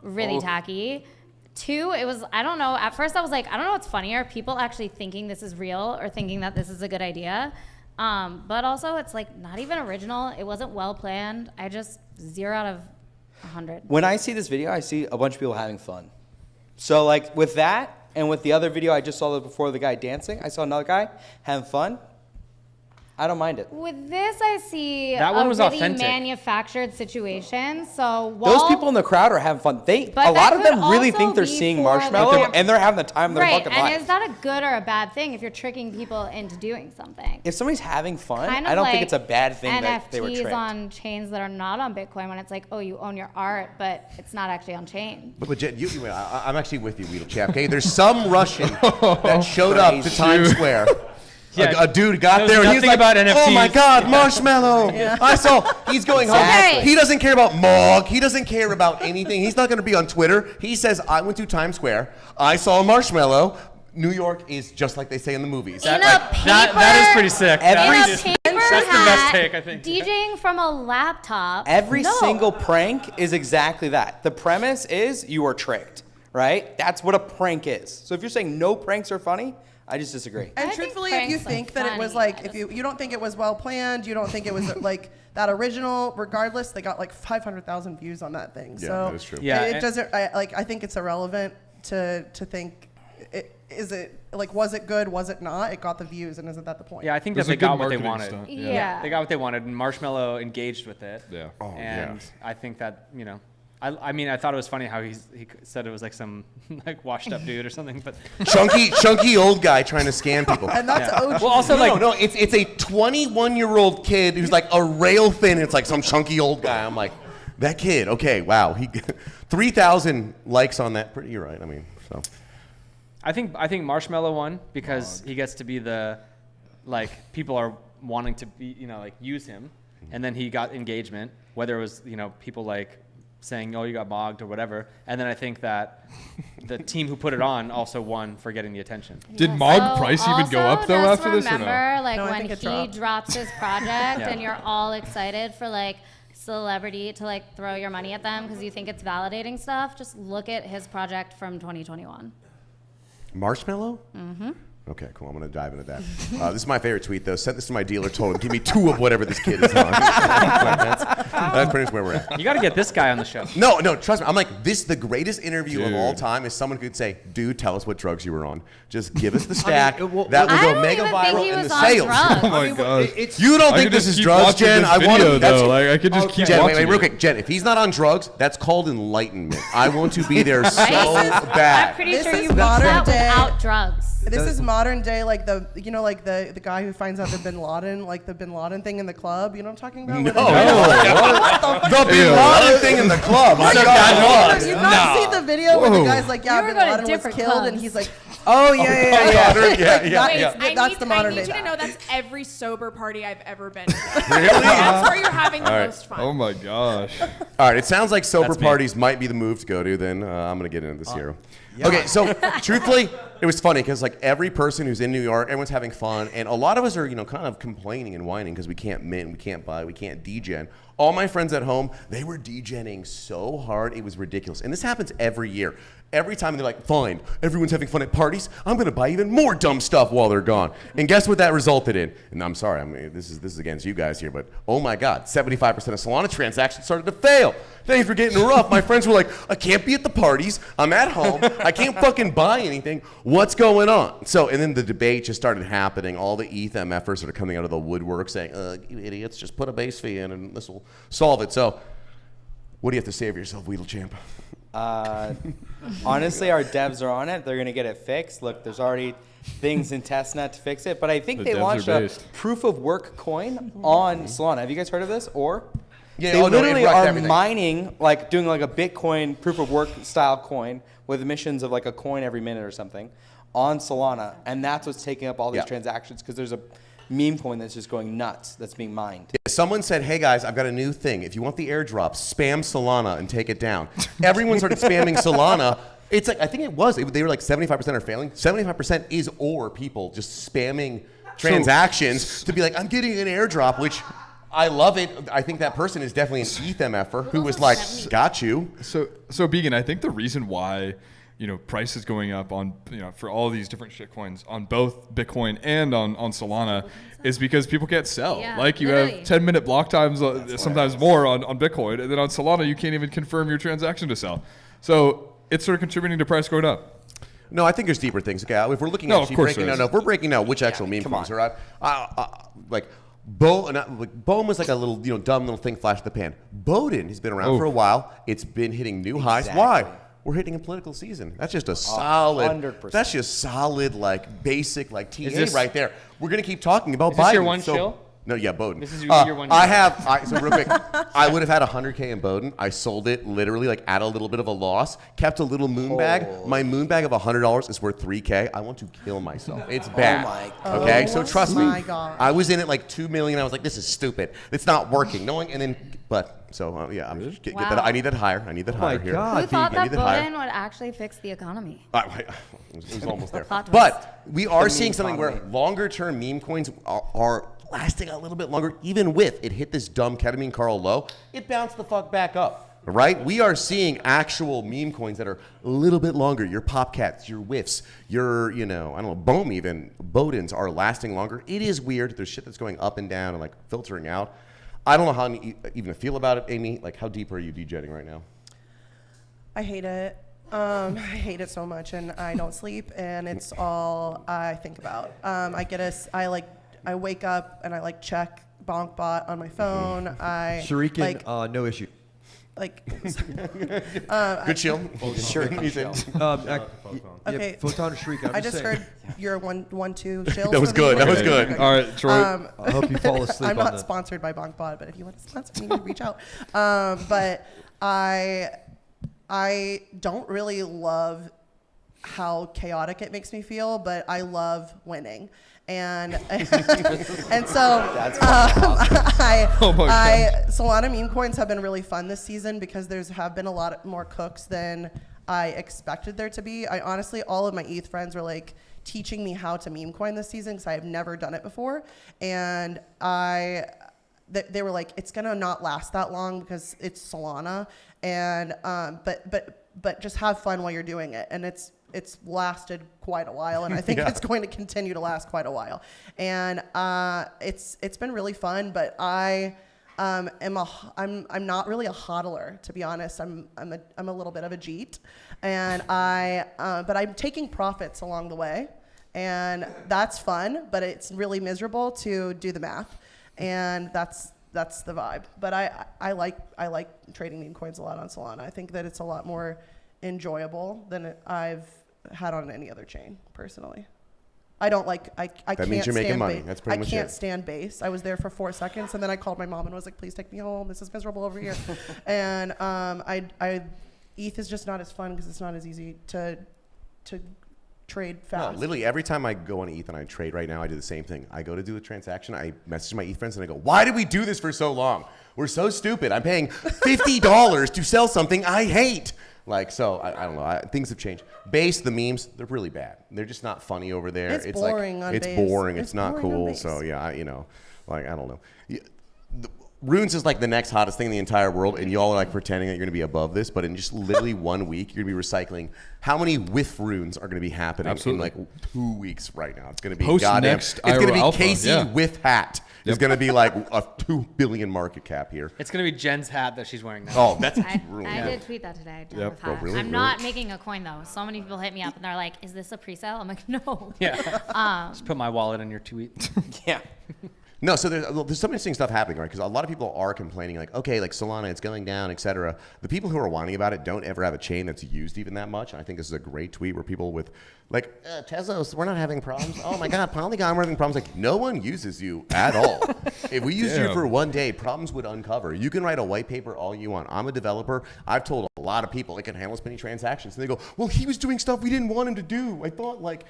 really tacky. Two, it was, I don't know. At first, I was like, I don't know what's funnier, people actually thinking this is real or thinking that this is a good idea. But also, it's like not even original. It wasn't well planned. I just 0 out of 100. When I see this video, I see a bunch of people having fun. So like with that and with the other video I just saw before the guy dancing, I saw another guy having fun. I don't mind it. With this, I see That one a was really authentic. manufactured situation. So while Those people in the crowd are having fun. But A that lot of could them really also think they're be seeing for marshmallow the- and they're having the time of their right, fucking and life. is that a good or a bad thing if you're tricking people into doing something? If somebody's having fun, Kind I of don't like think it's a bad thing that they were NFTs tricked. on chains that are not on Bitcoin when it's like, oh, you own your art, but it's not actually on chain. But legit, I'm actually with you, Weedle Chap. Okay, there's some Russian that showed up to Crazy. Times Square. Yeah. A dude got Knows there and he's nothing like, about "Oh my NFTs." God, marshmallow!" I saw. He's going home. Exactly. He doesn't care about Mog. He doesn't care about anything. He's not going to be on Twitter. He says, "I went to Times Square. I saw a marshmallow. New York is just like they say in the movies." In a that is pretty sick. In a That's paper the best hat, take, I think. DJing from a laptop. Every No. single prank is exactly that. The premise is you are tricked, right? That's what a prank is. So if you're saying no pranks are funny, I just disagree. And I truthfully, think if you pranks are think that it was funny. like, if you don't think it was well planned, you don't think it was like that original, regardless, they got like 500,000 views on that thing. Yeah, So that is true. Yeah, it and- doesn't. I think it's irrelevant to think. Was it good? Was it not? It got the views, and isn't that the point? Yeah, I think It was that a they got good what they marketing wanted. stunt, Yeah. They got what they wanted, and Marshmello engaged with it. Yeah. Oh, And yeah. I think that, I mean, I thought it was funny how he said it was like some like washed up dude or something, but chunky old guy trying to scam people. And that's OG. well, also No, it's a 21-year-old kid who's like a rail thin. It's like some chunky old guy. I'm like, that kid. Okay, wow. He 3,000 likes on that. Pretty right. I mean, so. I think Marshmello won because he gets to be the, like, people are wanting to be, use him, and then he got engagement, whether it was, people like saying, oh, you got mogged or whatever, and then I think that the team who put it on also won for getting the attention. Did Mog price even go up though after this or no? Remember, like No, I when think it he dropped. drops his project Yeah. and you're all excited for like celebrity to like throw your money at them because you think it's validating stuff. Just look at his project from 2021. Marshmallow? Mm-hmm. Okay, cool. I'm going to dive into that. This is my favorite tweet, though. Sent this to my dealer, told him, give me 2 of whatever this kid is on. That's pretty much where we're at. You got to get this guy on the show. No, trust me. I'm like, the greatest interview of all time is someone could say, dude, tell us what drugs you were on. Just give us the stack. I mean, that will I go don't mega even think viral he in was the on sales. drugs. Oh my god. You don't I think could this just is keep drugs, watching Jen? this I want video, to. though. Like I could just keep Jen, watching wait, real it. quick. Jen, if he's not on drugs, that's called enlightenment. I want to be there so I'm bad. pretty This sure is you got modern that day. without drugs. This is modern day, like the guy who finds out the Bin Laden thing in the club. You know what I'm talking about? The Bin Laden thing in the club. I got You not see the video where the guy's like, yeah, You were Bin going to Laden was different killed, and clubs. he's like, oh yeah. Wait, That's the modern I day. need you to that. know that's every sober party I've ever been to. That's where you're having the most fun. Oh my gosh. All right, it sounds like sober That's me. parties might be the move to go to. Then I'm gonna get into this here. Okay, so truthfully, it was funny because like every person who's in New York, everyone's having fun, and a lot of us are kind of complaining and whining because we can't mint, we can't buy, we can't degen. All my friends at home, they were degenning so hard, it was ridiculous. And this happens every year. Every time they're like, fine, everyone's having fun at parties, I'm gonna buy even more dumb stuff while they're gone. And guess what that resulted in? And I'm sorry, I mean, this is against you guys here, but oh my God, 75% of Solana transactions started to fail. Things were getting rough. My friends were like, I can't be at the parties, I'm at home, I can't fucking buy anything, what's going on? So, and then the debate just started happening. All the ETH MFers that are coming out of the woodwork saying, you idiots, just put a base fee in and this will solve it. So, what do you have to say of yourself, Weedle Champ? Honestly, our devs are on it. They're going to get it fixed. Look, there's already things in testnet to fix it. But I think The they devs launched are a based. proof of work coin on Solana. Have you guys heard of this? Or Yeah, they oh, no, it literally wrecked are everything. mining, like doing like a Bitcoin proof of work style coin with emissions of like a coin every minute or something on Solana. And that's what's taking up all these Yeah. transactions because there's a meme coin that's just going nuts that's being mined. Someone said, hey guys, I've got a new thing. If you want the airdrop, spam Solana and take it down. Everyone started spamming Solana. It's like, I think they were like 75% are failing. 75% is or people just spamming transactions to be like, I'm getting an airdrop, which I love it. I think that person is definitely an ETH MFer who was like, got you. So Began, I think the reason why price is going up on for all these different shitcoins on both Bitcoin and on Solana is because people can't sell. Yeah, like you literally. have 10-minute block times, sometimes more on Bitcoin, and then on Solana you can't even confirm your transaction to sell. So it's sort of contributing to price going up. No, I think there's deeper things. Okay, if we're looking No, at of course breaking there down, is. if we're breaking down which actual meme coins are like Bohm was like a little dumb little thing flash in the pan. Bowden has been around for a while. It's been hitting new highs. Why? We're hitting a political season. That's just a solid. 100%. That's just solid basic TA this- right there. We're gonna keep talking about Is Biden. this your one So- shill? No, yeah, Bowden. This is your one I so real quick, I would have had 100K in Bowden. I sold it literally like at a little bit of a loss. Kept a little moon bag. My moon bag of $100 is worth 3K. I want to kill myself. It's bad. my God. Okay, so trust me. my God. I was in it like 2 million. I was like, this is stupid. It's not working. Yeah, I'm just get that. Wow. I need that higher. I need that higher here. Who thought I that need that higher. Bowden would actually fix the economy? It was almost there. Plot twist. But we are The seeing meme something where economy. longer term meme coins are lasting a little bit longer, even with it hit this dumb ketamine Carl low. It bounced the fuck back up. right? We are seeing actual meme coins that are a little bit longer. Your Popcats, your Whiffs, your, I don't know, Bohm even, Bodens are lasting longer. It is weird. There's shit that's going up and down and like filtering out. I don't know how even feel about it, Amy. Like, how deep are you degenerating right now? I hate it. I hate it so much, and I don't sleep, and it's all I think about. I wake up and I check BonkBot on my phone. Shuriken, no issue. Good chill. Okay. Photon or Shuriken. I just heard your 1-2 chill. That was good. That was good. All right, Troy. I hope you fall asleep. I'm not sponsored by BonkBot, but if you want to sponsor me, reach out. But I don't really love how chaotic it makes me feel, but I love winning. And and so Solana meme coins have been really fun this season because have been a lot more cooks than I expected there to be. I honestly, all of my ETH friends were like teaching me how to meme coin this season because I have never done it before, and they were like, it's gonna not last that long because it's Solana, and but just have fun while you're doing it, and it's lasted quite a while, and I think it's going to continue to last quite a while, and it's been really fun. But I'm not really a hodler, to be honest. I'm a little bit of a jeet, and but I'm taking profits along the way, and that's fun. But it's really miserable to do the math, and that's the vibe. But I like trading meme coins a lot on Solana. I think that it's a lot more enjoyable than I've had on any other chain, personally. I don't like, I that can't means you're making stand money. base. That's pretty much I can't it. stand base. I was there for 4 seconds, and then I called my mom and was like, please take me home. This is miserable over here. And ETH is just not as fun because it's not as easy to trade fast. No, literally every time I go on ETH and I trade right now, I do the same thing. I go to do a transaction, I message my ETH friends and I go, why did we do this for so long? We're so stupid. I'm paying $50 to sell something I hate. So I don't know. Things have changed. Base, the memes, they're really bad. They're just not funny over there. It's boring on It's Base. boring. It's It's not boring on cool. Base. So yeah, I don't know. Runes is like the next hottest thing in the entire world, and y'all are like pretending that you're gonna be above this, but in just literally 1 week, you're gonna be recycling. How many whiff runes are gonna be happening Absolutely. in 2 weeks right now? It's gonna be Post goddamn. next It's gonna IRL be alpha, Casey yeah. with hat. It's gonna be like a 2 billion market cap here. It's gonna be Jen's hat that she's wearing now. Oh, that's I did tweet that today. Done with hats. really? I'm not making a coin though. So many people hit me up and they're like, "Is this a pre-sale?" I'm like, "No." Yeah. Just put my wallet in your tweet. Yeah. No, so there's some interesting stuff happening, right? Because a lot of people are complaining, like, okay, like Solana, it's going down, et cetera. The people who are whining about it don't ever have a chain that's used even that much. And I think this is a great tweet where people with, like, Tezos, we're not having problems. Oh my God, Polygon, we're having problems. Like, no one uses you at all. If we used you for 1 day, problems would uncover. You can write a white paper all you want. I'm a developer. I've told a lot of people it can handle as many transactions. And they go, well, he was doing stuff we didn't want him to do. I thought, like,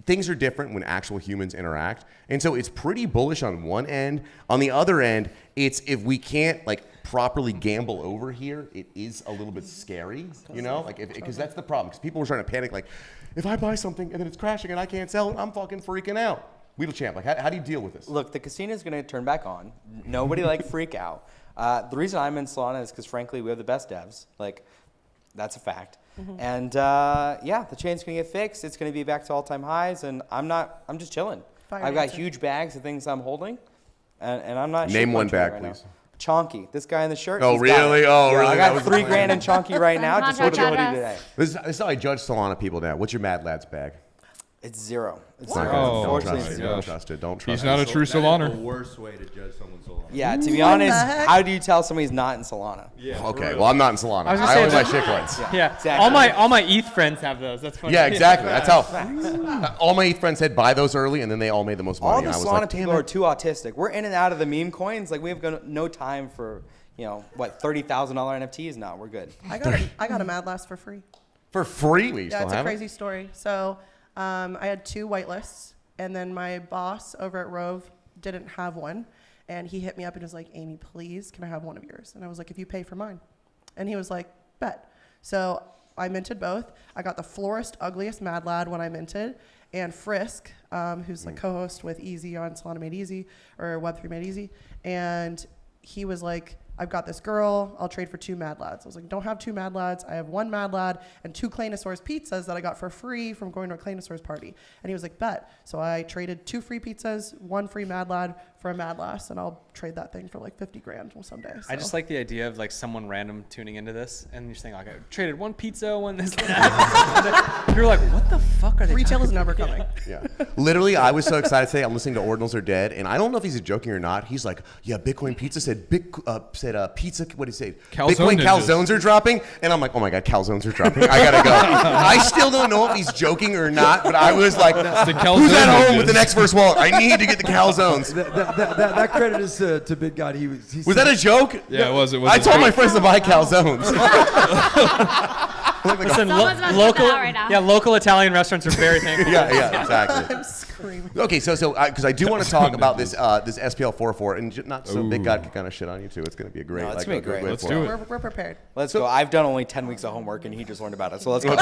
things are different when actual humans interact. And so it's pretty bullish on one end. On the other end, it's if we can't like properly gamble over here, it is a little bit scary, because that's the problem. Because people were starting to panic, like, if I buy something and then it's crashing and I can't sell it, I'm fucking freaking out. Weedle Champ, like, how do you deal with this? Look, the casino is going to turn back on. Nobody freak out. The reason I'm in Solana is because, frankly, we have the best devs. That's a fact. Mm-hmm. And the chain's gonna get fixed. It's gonna be back to all-time highs, and I'm just chilling. I've got huge bags of things I'm holding, and I'm not. Name one bag, right please. Now. Chonky, this guy in the shirt. Oh, really? Oh, really? I got That was $3 grand in Chonky right now. Just for the hoodie today. This is how I judge Solana people now. What's your Mad Lads bag? It's zero. It's zero. Oh, Don't trust it. Don't trust it. He's not a true Solana. That's the worst way to judge someone's Solana. Yeah, to be honest, how do you tell somebody's not in Solana? Yeah. Okay, well, I'm not in Solana. I only buy shit coins. Yeah, exactly. all my ETH friends have those. That's funny. Yeah, exactly. That's how. All my ETH friends said buy those early, and then they all made the most money. All the I was Solana like, people are too autistic. We're in and out of the meme coins. We have no time for $30,000 NFTs now. We're good. I got a Mad Last for free. For free? We still it's a have crazy story. So I had 2 whitelists, and then my boss over at Rove didn't have one. And he hit me up and was like, Amy, please, can I have one of yours? And I was like, if you pay for mine. And he was like, bet. So I minted both. I got the Florist Ugliest Mad Lad when I minted. And Frisk, who's co-host with Easy on Solana Made Easy, or Web3 Made Easy. And he was like, I've got this girl, I'll trade for 2 Mad Lads. I was like, don't have 2 Mad Lads. I have 1 Mad Lad and 2 Claynosaurus pizzas that I got for free from going to a Claynosaurus party. And he was like, bet. So I traded 2 free pizzas, 1 free Mad Lad for a Mad Lass, and I'll trade that thing for like 50 grand someday. So. I just like the idea of like someone random tuning into this and you're saying, like, I traded 1 pizza, 1 this, that. You're like, what the fuck are they? Retail is never coming. Yeah. Literally, I was so excited today. I'm listening to Ordinals Are Dead, and I don't know if he's joking or not. He's like, yeah, Bitcoin Pizza said pizza. What did he say? Calzone Bitcoin ninjas. calzones are dropping, and I'm like, oh my god, calzones are dropping. I gotta go. I still don't know if he's joking or not, but I was like, who's at home with the next first wallet? I need to get the calzones. That credit is to Big God. He Was that a joke? Yeah, it was. I told my friends to buy calzones. Listen, Someone's must local, put that out right now. yeah, local Italian restaurants are very thankful. Yeah, exactly. I'm screaming. Okay, so because I do want to talk about this SPL 404, and not so Big God can kind of shit on you too. It's going to be a great. No, it's gonna be great. Let's do it. We're prepared. Let's go. I've done only 10 weeks of homework, and he just learned about it. So let's go.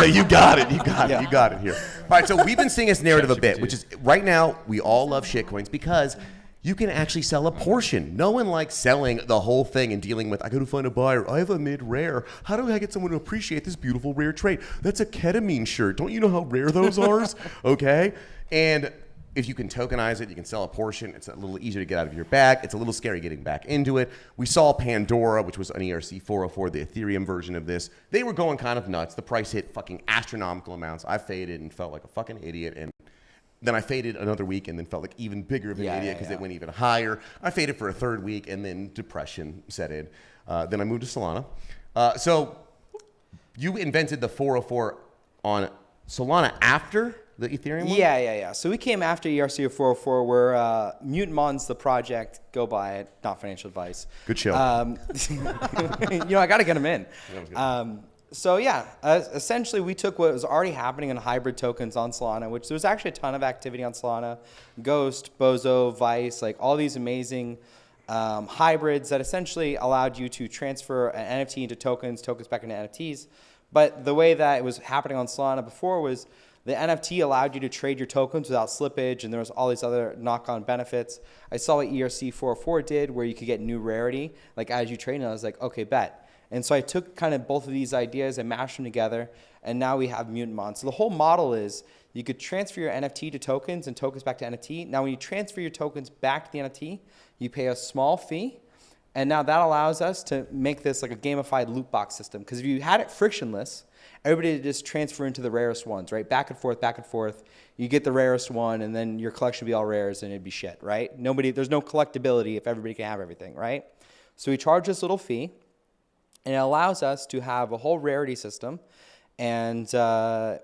You got it. You got it here. All right, so we've been seeing this narrative a bit, which is right now we all love shitcoins because you can actually sell a portion. No one likes selling the whole thing and dealing with, I got to find a buyer. I have a mid-rare. How do I get someone to appreciate this beautiful rare trade? That's a ketamine shirt. Don't you know how rare those are? Okay? And if you can tokenize it, you can sell a portion. It's a little easier to get out of your bag. It's a little scary getting back into it. We saw Pandora, which was an ERC 404, the Ethereum version of this. They were going kind of nuts. The price hit fucking astronomical amounts. I faded and felt like a fucking idiot, and then I faded another week and then felt like even bigger of an idiot because it went even higher. I faded for a third week and then depression set in. Then I moved to Solana. So you invented the 404 on Solana after the Ethereum one? Yeah. So we came after ERC 404 where Mutant Mon's the project. Go buy it. Not financial advice. Good show. I got to get them in. So yeah, essentially we took what was already happening in hybrid tokens on Solana, which there was actually a ton of activity on Solana. Ghost, Bozo, Vice, like all these amazing hybrids that essentially allowed you to transfer an NFT into tokens back into NFTs. But the way that it was happening on Solana before was the NFT allowed you to trade your tokens without slippage, and there was all these other knock-on benefits. I saw what ERC 404 did, where you could get new rarity, like as you trade, and I was like, okay, bet. And so I took kind of both of these ideas and mashed them together, and now we have Mutant Mon. So the whole model is you could transfer your NFT to tokens and tokens back to NFT. Now when you transfer your tokens back to the NFT, you pay a small fee, and now that allows us to make this like a gamified loot box system. Because if you had it frictionless, everybody would just transfer into the rarest ones, right? Back and forth. You get the rarest one, and then your collection would be all rares, and it'd be shit, right? There's no collectability if everybody can have everything, right? So we charge this little fee, and it allows us to have a whole rarity system and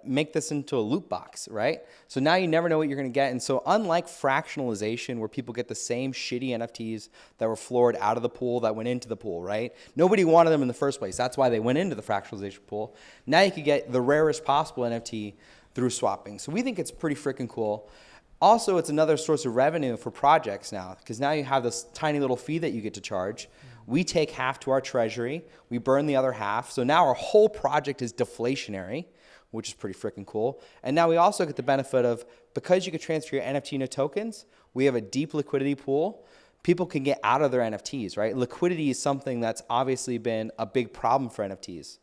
make this into a loot box, right? So now you never know what you're going to get. And so unlike fractionalization, where people get the same shitty NFTs that were floored out of the pool that went into the pool, right? Nobody wanted them in the first place. That's why they went into the fractionalization pool. Now you could get the rarest possible NFT through swapping. So we think it's pretty freaking cool. Also, it's another source of revenue for projects now, because now you have this tiny little fee that you get to charge. We take half to our treasury. We burn the other half. So now our whole project is deflationary, which is pretty freaking cool. And now we also get the benefit of, because you could transfer your NFT into tokens, we have a deep liquidity pool. People can get out of their NFTs, right? Liquidity is something that's obviously been a big problem for NFTs.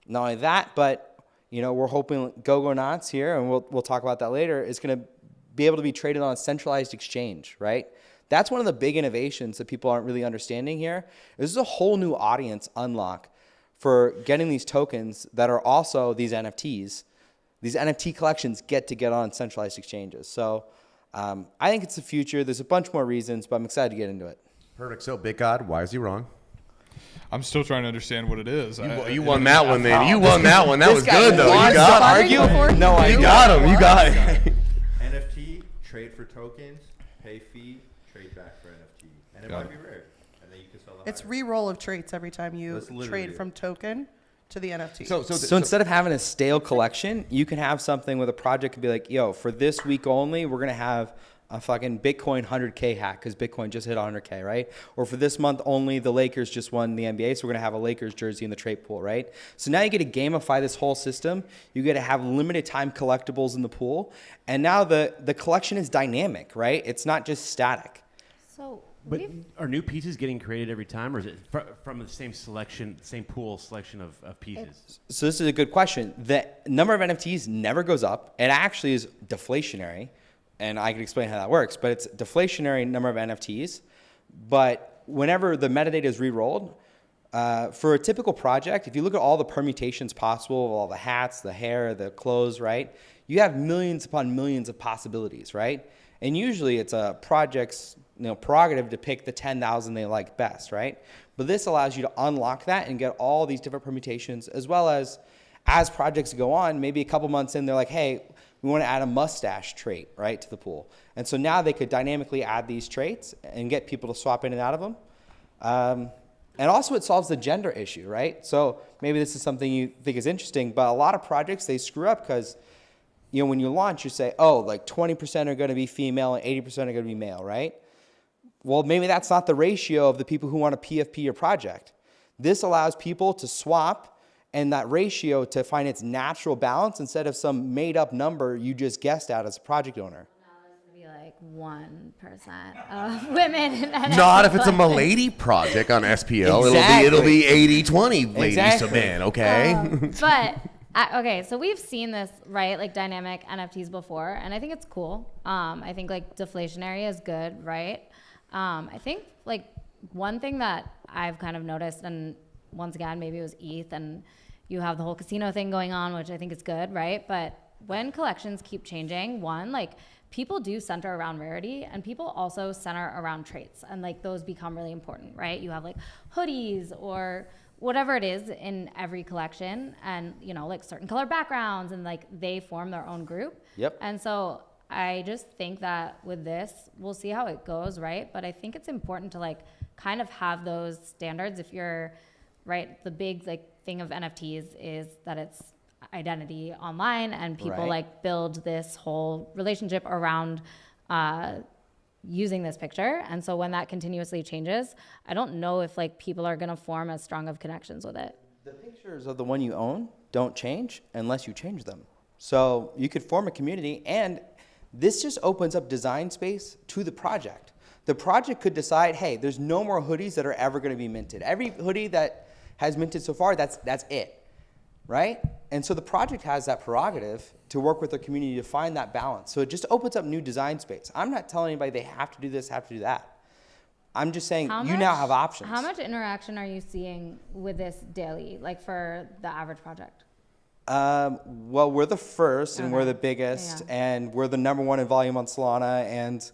Not only that, but we're hoping GoGoNauts here, and we'll talk about that later, is going to be able to be traded on a centralized exchange, right? That's one of the big innovations that people aren't really understanding here. This is a whole new audience unlock for getting these tokens that are also these NFTs. These NFT collections get on centralized exchanges. So I think it's the future. There's a bunch more reasons, but I'm excited to get into it. Perfect. So, Big God, why is he wrong? I'm still trying to understand what it is. You won that one, man. You won that one. That was good, though. You got it. No, you got him. You got it. NFT, trade for tokens, pay fee, trade back for NFT. And it might be rare. And then you can sell the It's re-roll of traits every time you trade from token to the NFT. So instead of having a stale collection, you can have something where the project could be like, yo, for this week only, we're going to have a fucking Bitcoin 100K hack because Bitcoin just hit 100K, right? Or for this month only, the Lakers just won the NBA, so we're going to have a Lakers jersey in the trade pool, right? So now you get to gamify this whole system. You get to have limited time collectibles in the pool. And now the collection is dynamic, right? It's not just static. So But are new pieces getting created every time, or is it from the same selection of pieces? So this is a good question. The number of NFTs never goes up. It actually is deflationary, and I can explain how that works. But it's deflationary number of NFTs. But whenever the metadata is re-rolled, for a typical project, if you look at all the permutations possible, all the hats, the hair, the clothes, right? You have millions upon millions of possibilities, right? And usually it's a project's prerogative to pick the 10,000 they like best, right? But this allows you to unlock that and get all these different permutations, as well as projects go on, maybe a couple months in, they're like, hey, we want to add a mustache trait, right, to the pool. And so now they could dynamically add these traits and get people to swap in and out of them. And also it solves the gender issue, right? So maybe this is something you think is interesting, but a lot of projects, they screw up because when you launch, you say, oh, like 20% are going to be female and 80% are going to be male, right? Well, maybe that's not the ratio of the people who want to PFP your project. This allows people to swap and that ratio to find its natural balance instead of some made up number you just guessed at as a project owner. Be like 1% of women in NFT. Not if it's a Milady project on SPL. Exactly. It'll be 80-20 ladies to men, okay? Okay, so we've seen this, right, like dynamic NFTs before, and I think it's cool. I think like deflationary is good, right? I think like one thing that I've kind of noticed, and once again, maybe it was ETH, and you have the whole casino thing going on, which I think is good, right? But when collections keep changing, like people do center around rarity, and people also center around traits, and like those become really important, right? You have like hoodies or whatever it is in every collection, and like certain color backgrounds, and like they form their own group. Yep. And so I just think that with this, we'll see how it goes, right? But I think it's important to like kind of have those standards. If you're right, the big like thing of NFTs is that it's identity online, and people like build this whole relationship around using this picture. And so when that continuously changes, I don't know if like people are gonna form as strong of connections with it. The pictures of the one you own don't change unless you change them. So you could form a community, and this just opens up design space to the project. The project could decide, hey, there's no more hoodies that are ever gonna be minted. Every hoodie that has minted so far, that's it, right? And so the project has that prerogative to work with their community to find that balance. So it just opens up new design space. I'm not telling anybody they have to do this, have to do that. I'm just saying now have options. How much interaction are you seeing with this daily, like for the average project? Well, we're the first, and we're the biggest, and we're the #1 in volume on Solana, and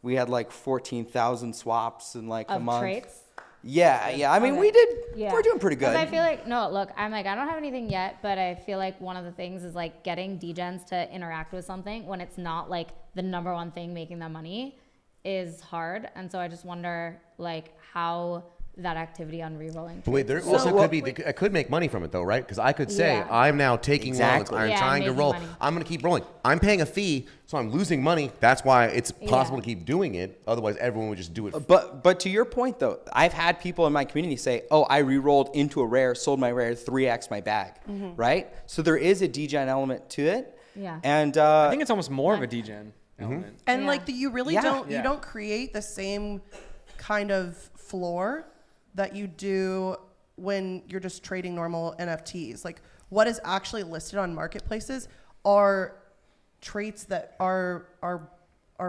we had like 14,000 swaps in like a month. Traits? Yeah. I mean, we're doing pretty good. Because I feel like, I don't have anything yet, but I feel like one of the things is like getting degens to interact with something when it's not like the #1 thing making them money is hard. And so I just wonder like how that activity on re-rolling. But wait, there also could be, I could make money from it though, right? Because I could say, I'm now taking loans, I'm trying to roll, I'm going to keep rolling. I'm paying a fee, so I'm losing money. That's why it's possible to keep doing it. Otherwise, everyone would just do it. But to your point though, I've had people in my community say, oh, I re-rolled into a rare, sold my rare, 3x my bag, right? So there is a degen element to it. Yeah. And I think it's almost more of a degen element. And like you really don't create the same kind of floor that you do when you're just trading normal NFTs. Like what is actually listed on marketplaces are traits that are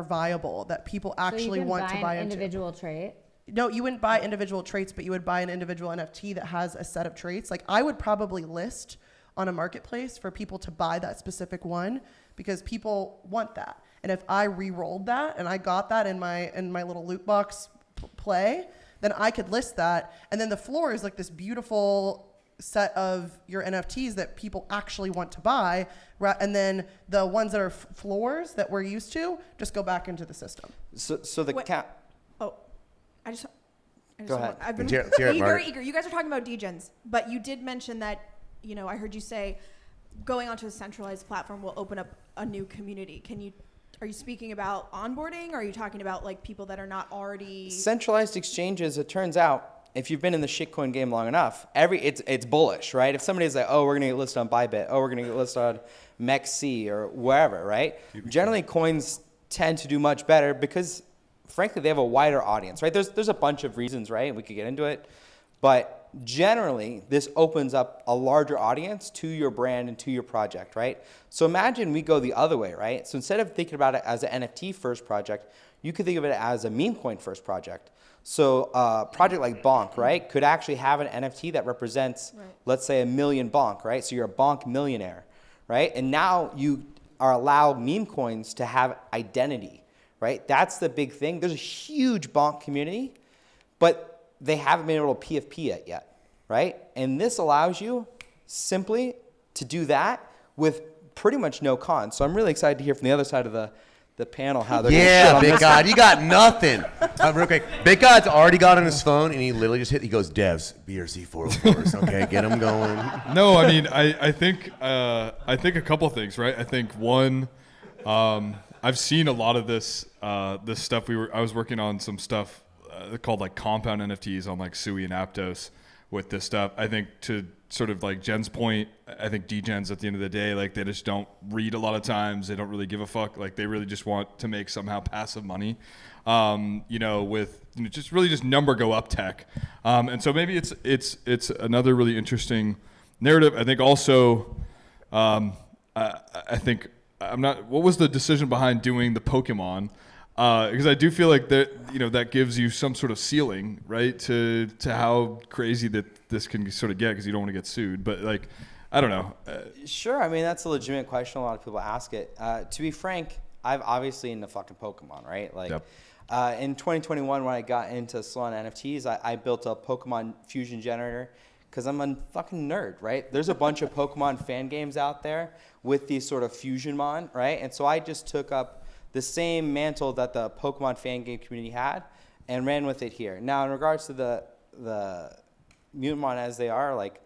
viable, that people actually want to buy into. Individual trait. No, you wouldn't buy individual traits, but you would buy an individual NFT that has a set of traits. Like I would probably list on a marketplace for people to buy that specific one because people want that. And if I re-rolled that and I got that in my little loot box play, then I could list that. And then the floor is like this beautiful set of your NFTs that people actually want to buy. And then the ones that are floors that we're used to just go back into the system. So the cap. Oh, I just go ahead. I've been very eager. You guys are talking about degens, but you did mention that, I heard you say going onto a centralized platform will open up a new community. Are you speaking about onboarding, or are you talking about like people that are not already centralized exchanges? It turns out, if you've been in the shitcoin game long enough, it's bullish, right? If somebody's like, oh, we're gonna get listed on Bybit, oh, we're gonna get listed on MEXC or wherever, right? Generally, coins tend to do much better because frankly, they have a wider audience, right? There's a bunch of reasons, right? We could get into it. But generally, this opens up a larger audience to your brand and to your project, right? So imagine we go the other way, right? So instead of thinking about it as an NFT first project, you could think of it as a meme coin first project. So a project like Bonk, right, could actually have an NFT that represents, let's say, 1 million Bonk, right? So you're a Bonk millionaire, right? And now you are allowed meme coins to have identity, right? That's the big thing. There's a huge Bonk community, but they haven't been able to PFP it yet, right? And this allows you simply to do that with pretty much no cons. So I'm really excited to hear from the other side of the panel how they're Yeah, gonna Big God, you got nothing. Real quick, Big God's already got on his phone, and he literally just he goes, devs, BRC 404s, okay, get them going. No, I mean, I think a couple of things, right? I think one, I've seen a lot of this stuff. I was working on some stuff called like compound NFTs on like Sui and Aptos with this stuff. I think to sort of like Jen's point, I think degens at the end of the day, like they just don't read a lot of times. They don't really give a fuck. Like they really just want to make somehow passive money, with just number go up tech. And so maybe it's another really interesting narrative. I think also, I think what was the decision behind doing the Pokemon? Because I do feel like that gives you some sort of ceiling, right, to how crazy that this can sort of get, because you don't want to get sued. But like, I don't know. Sure, I mean that's a legitimate question. A lot of people ask it. To be frank, I've obviously into fucking Pokemon, right? Like, in 2021 when I got into Solana NFTs, I built a Pokemon fusion generator because I'm a fucking nerd, right? There's a bunch of Pokemon fan games out there with these sort of fusionmon, right? And so I just took up the same mantle that the Pokemon fan game community had and ran with it here. Now, in regards to the Mutamon as they are, like,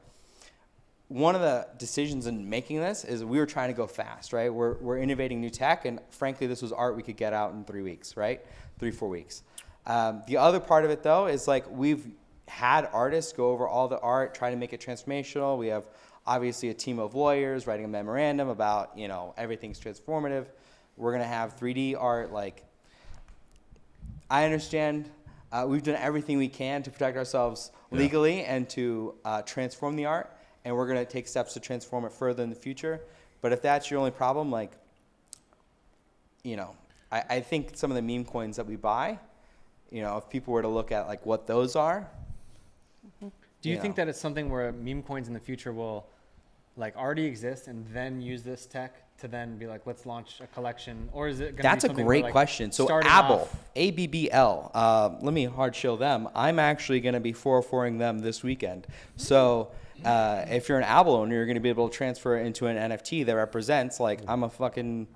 one of the decisions in making this is we were trying to go fast, right? We're innovating new tech, and frankly, this was art we could get out in 3 weeks, right? 3-4 weeks. The other part of it, though, is like we've had artists go over all the art, try to make it transformational. We have obviously a team of lawyers writing a memorandum about, everything's transformative. We're going to have 3D art. Like, I understand we've done everything we can to protect ourselves legally and to transform the art, and we're going to take steps to transform it further in the future. But if that's your only problem, like, I think some of the meme coins that we buy, if people were to look at like what those are. Do you think that it's something where meme coins in the future will like already exist and then use this tech to then be like, let's launch a collection? Or is it going to be That's a something great where, like, question. So starting ABBL, off- ABBL, let me hard show them. I'm actually going to be 404ing them this weekend. So if you're an ABBL owner, you're going to be able to transfer it into an NFT that represents like, I'm a fucking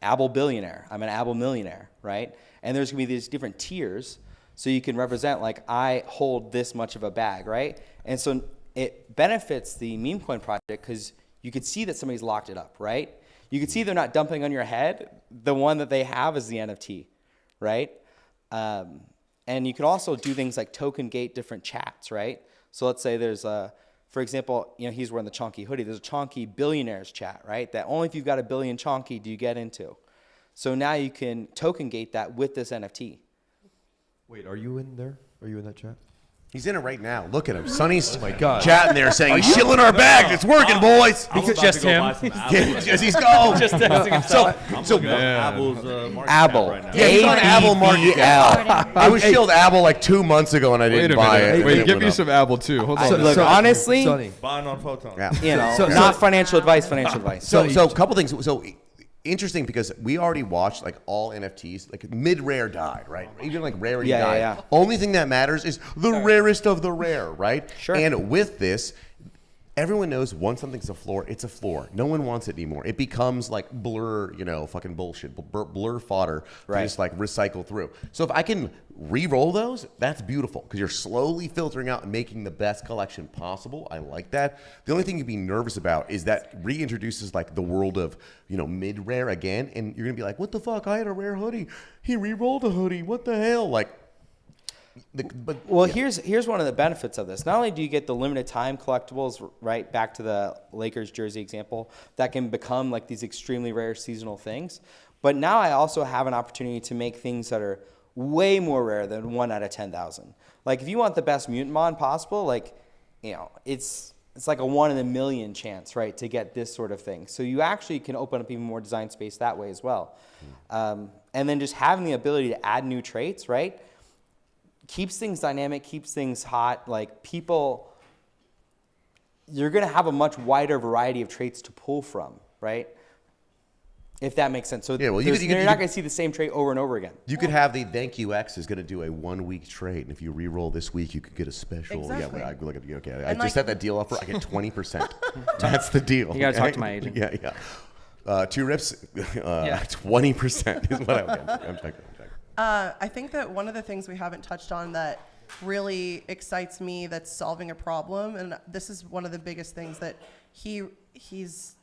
ABBL billionaire. I'm an ABBL millionaire, right? And there's going to be these different tiers. So you can represent like, I hold this much of a bag, right? And so it benefits the meme coin project because you could see that somebody's locked it up, right? You could see they're not dumping on your head. The one that they have is the NFT, right? And you can also do things like token gate different chats, right? So let's say there's for example, he's wearing the Chonky hoodie. There's a Chonky billionaires chat, right? That only if you've got a billion Chonky do you get into. So now you can token gate that with this NFT. Wait, are you in there? Are you in that chat? He's in it right now. Look at him. Sonny's chatting there saying, he's shilling our bags. It's working, boys. Because just him. Yes, he's going. Just testing himself. So Abble's ABBL. right now. Yeah, he's on Apple Market Cap. I was shilled Apple like 2 months ago and I didn't buy it. Wait, give me some Apple too. Hold on. Look, honestly, Buying on Photon. not financial advice, financial advice. So a couple things. So interesting because we already watched like all NFTs, like mid-rare died, right? Even like rarity died. Yeah. Only thing that matters is the rarest of the rare, right? Sure. And with this, everyone knows once something's a floor, it's a floor. No one wants it anymore. It becomes like blur, fucking bullshit, blur fodder to just like recycle through. So if I can re-roll those, that's beautiful because you're slowly filtering out and making the best collection possible. I like that. The only thing you'd be nervous about is that reintroduces like the world of, mid-rare again. And you're going to be like, what the fuck? I had a rare hoodie. He re-rolled a hoodie. What the hell? Like, here's one of the benefits of this. Not only do you get the limited time collectibles, right, back to the Lakers jersey example, that can become like these extremely rare seasonal things, but now I also have an opportunity to make things that are way more rare than 1 out of 10,000. Like if you want the best mutant mon possible, like, you know, it's like a 1 in a million chance, right, to get this sort of thing. So you actually can open up even more design space that way as well. And then just having the ability to add new traits, right, keeps things dynamic, keeps things hot. Like people, you're going to have a much wider variety of traits to pull from, right? If that makes sense. So yeah, well, you're not going to see the same trait over and over again. You could have the thank you X is going to do a 1 week trait, and if you re-roll this week, you could get a special. Exactly. Yeah, okay. I And just set that deal up for. I get 20%. That's the deal. You got to talk to my agent. Yeah. 2 rips, 20% is what I'm checking. I think that one of the things we haven't touched on that really excites me that's solving a problem, and this is one of the biggest things that he's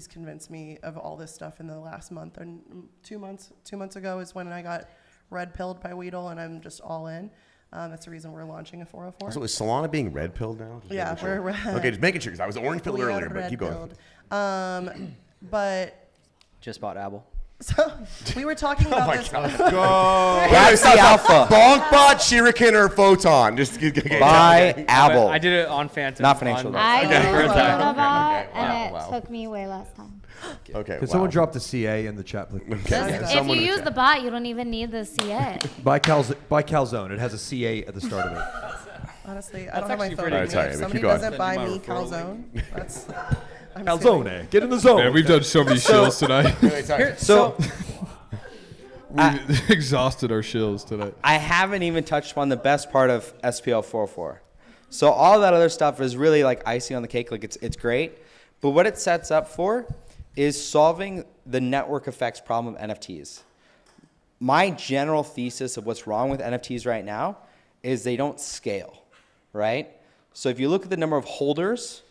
convinced me of all this stuff in the last month, and 2 months ago is when I got red pilled by Weedle, and I'm just all in. That's the reason we're launching a 404. So is Solana being red pilled now? Yeah, we're red. Okay, just making sure because I was orange pilled earlier, but keep going. But just bought Apple. So we were talking about this. Go. That's the alpha. Bonk bot, Shuriken, or Photon. Just buy Apple. I did it on Phantom. Not financial. I did Okay. a bot, and Wow. it took me way less time. Okay. Can someone drop the CA in the chat, please? If you use the bot, you don't even need the CA. Buy Calzone. It has a CA at the start of it. Honestly, I don't have my phone. Alright, sorry, If keep somebody going. doesn't buy me calzone, that's. I'm Calzone, get in the zone. Man, we've done so many shills tonight. So we've exhausted our shills tonight. I haven't even touched on the best part of SPL 404. So all that other stuff is really like icing on the cake. Like it's great, but what it sets up for is solving the network effects problem of NFTs. My general thesis of what's wrong with NFTs right now is they don't scale, right? So if you look at the number of holders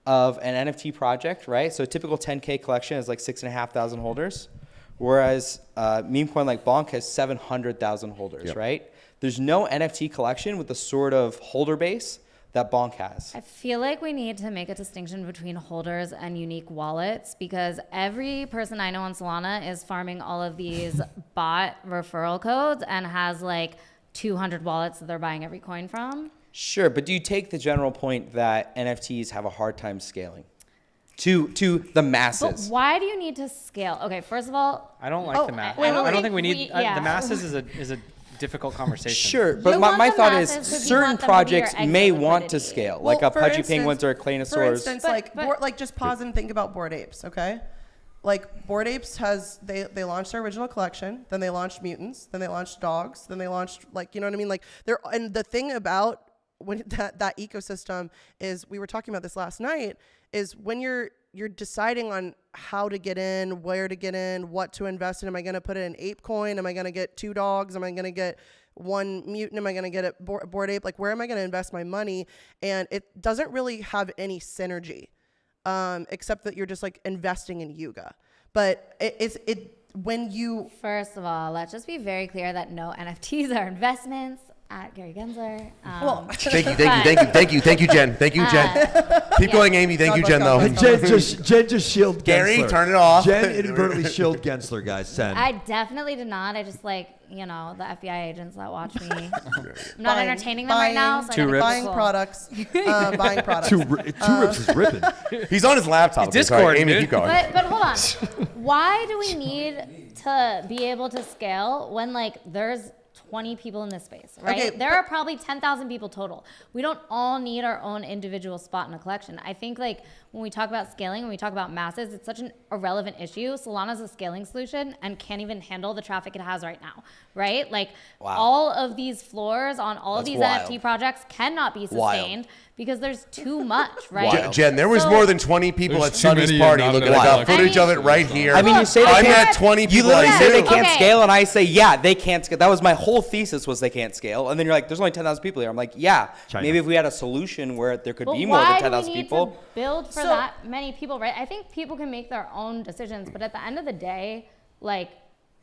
of an NFT project, right? So a typical 10K collection is like 6,500 holders, whereas meme coin like Bonk has 700,000 holders, Yep. right? There's no NFT collection with the sort of holder base that Bonk has. I feel like we need to make a distinction between holders and unique wallets, because every person I know on Solana is farming all of these bot referral codes and has like 200 wallets that they're buying every coin from. Sure, but do you take the general point that NFTs have a hard time scaling to the masses? But why do you need to scale? Okay, first of all, I don't like the mass. wait, I don't think we need yeah. the masses is a difficult conversation. Sure, but my thought is certain projects may want to scale, like a for Pudgy instance- Penguins or a For Claynosaurus. instance, like just pause and think about Bored Apes, okay? Like Bored Apes they launched their original collection, then they launched mutants, then they launched dogs, then they launched like, you know what I mean? Like and the thing about when that ecosystem is, we were talking about this last night, is when you're deciding on how to get in, where to get in, what to invest in. Am I going to put it in ape coin? Am I going to get 2 dogs? Am I going to get 1 mutant? Am I going to get a Bored Ape? Like, where am I going to invest my money? And it doesn't really have any synergy, except that you're just like investing in Yuga. But when you... First of all, let's just be very clear that no NFTs are investments. At Gary Gensler. Thank you, Jen. Thank you, Jen. Keep going, Amy. Thank you, Jen, though. And Jen just shielded Gary, Gensler. turn it off. Jen inadvertently shielded Gensler, guys. Send. I definitely did not. I just like, you know, the FBI agents that watch me. I'm not entertaining them right now. So buying products. Buying products. Two rips is ripping. He's on his laptop. He's Discord, Sorry, Amy, dude. keep going. But hold on. Why do we need to be able to scale when like there's 20 people in this space, right? Okay, there are probably 10,000 people total. We don't all need our own individual spot in a collection. I think like when we talk about scaling, when we talk about masses, it's such an irrelevant issue. Solana's a scaling solution and can't even handle the traffic it has right now, right? Like all of these floors on all of these NFT projects cannot be sustained because there's too much, right? Jen, there was more than 20 people There's at too Sunny's many party. and Look, not I got enough. footage of it right here. I mean, you say they I can't. met 20 people. You literally I say knew. they can't Okay. scale, and I say, yeah, they can't scale. That was my whole thesis, was they can't scale. And then you're like, there's only 10,000 people here. I'm like, yeah, China. maybe if we had a solution where there could But be more than why do 10,000 we need people. to build for that many people, right? I think people can make their own decisions, but at the end of the day, like,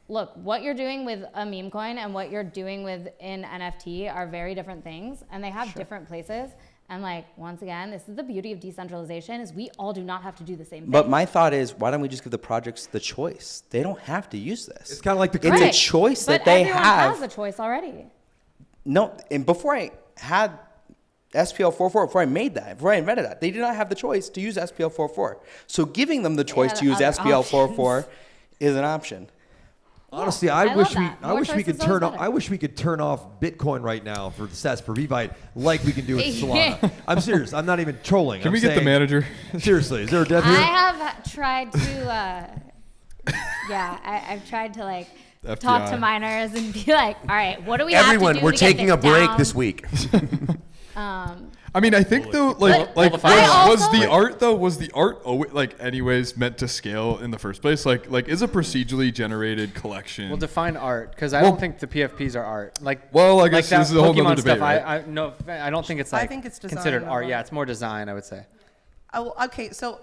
look, what you're doing with a meme coin and what you're doing with an NFT are very different things, and they have different places. And like, once again, this is the beauty of decentralization is we all do not have to do the same thing. But my thought is, why don't we just give the projects the choice? They don't have to use this. It's kind of like the It's a choice that they have. But everyone has a choice already. No, and before I had SPL 4.4, before I made that, before I invented that, they did not have the choice to use SPL 4.4. So giving them the choice to use SPL 4.4 is an option. Honestly, I wish we could turn off Bitcoin right now for the sets for VBite like we can do with Solana. I'm serious. I'm not even trolling. Can we get the manager? Seriously, is there a dev here? I have tried to, I've tried to like talk to miners and be like, all right, what do we have to do Everyone, we're taking a break down? this week. I mean, I think though, was the art like anyways meant to scale in the first place? Like is a procedurally generated collection? Well, define art, because I don't think the PFPs are art. Like, well, I guess like this is a whole Pokemon other debate, stuff, right? I don't think it's like I think it's design, considered art. though. Yeah, it's more design, I would say. Oh, okay, so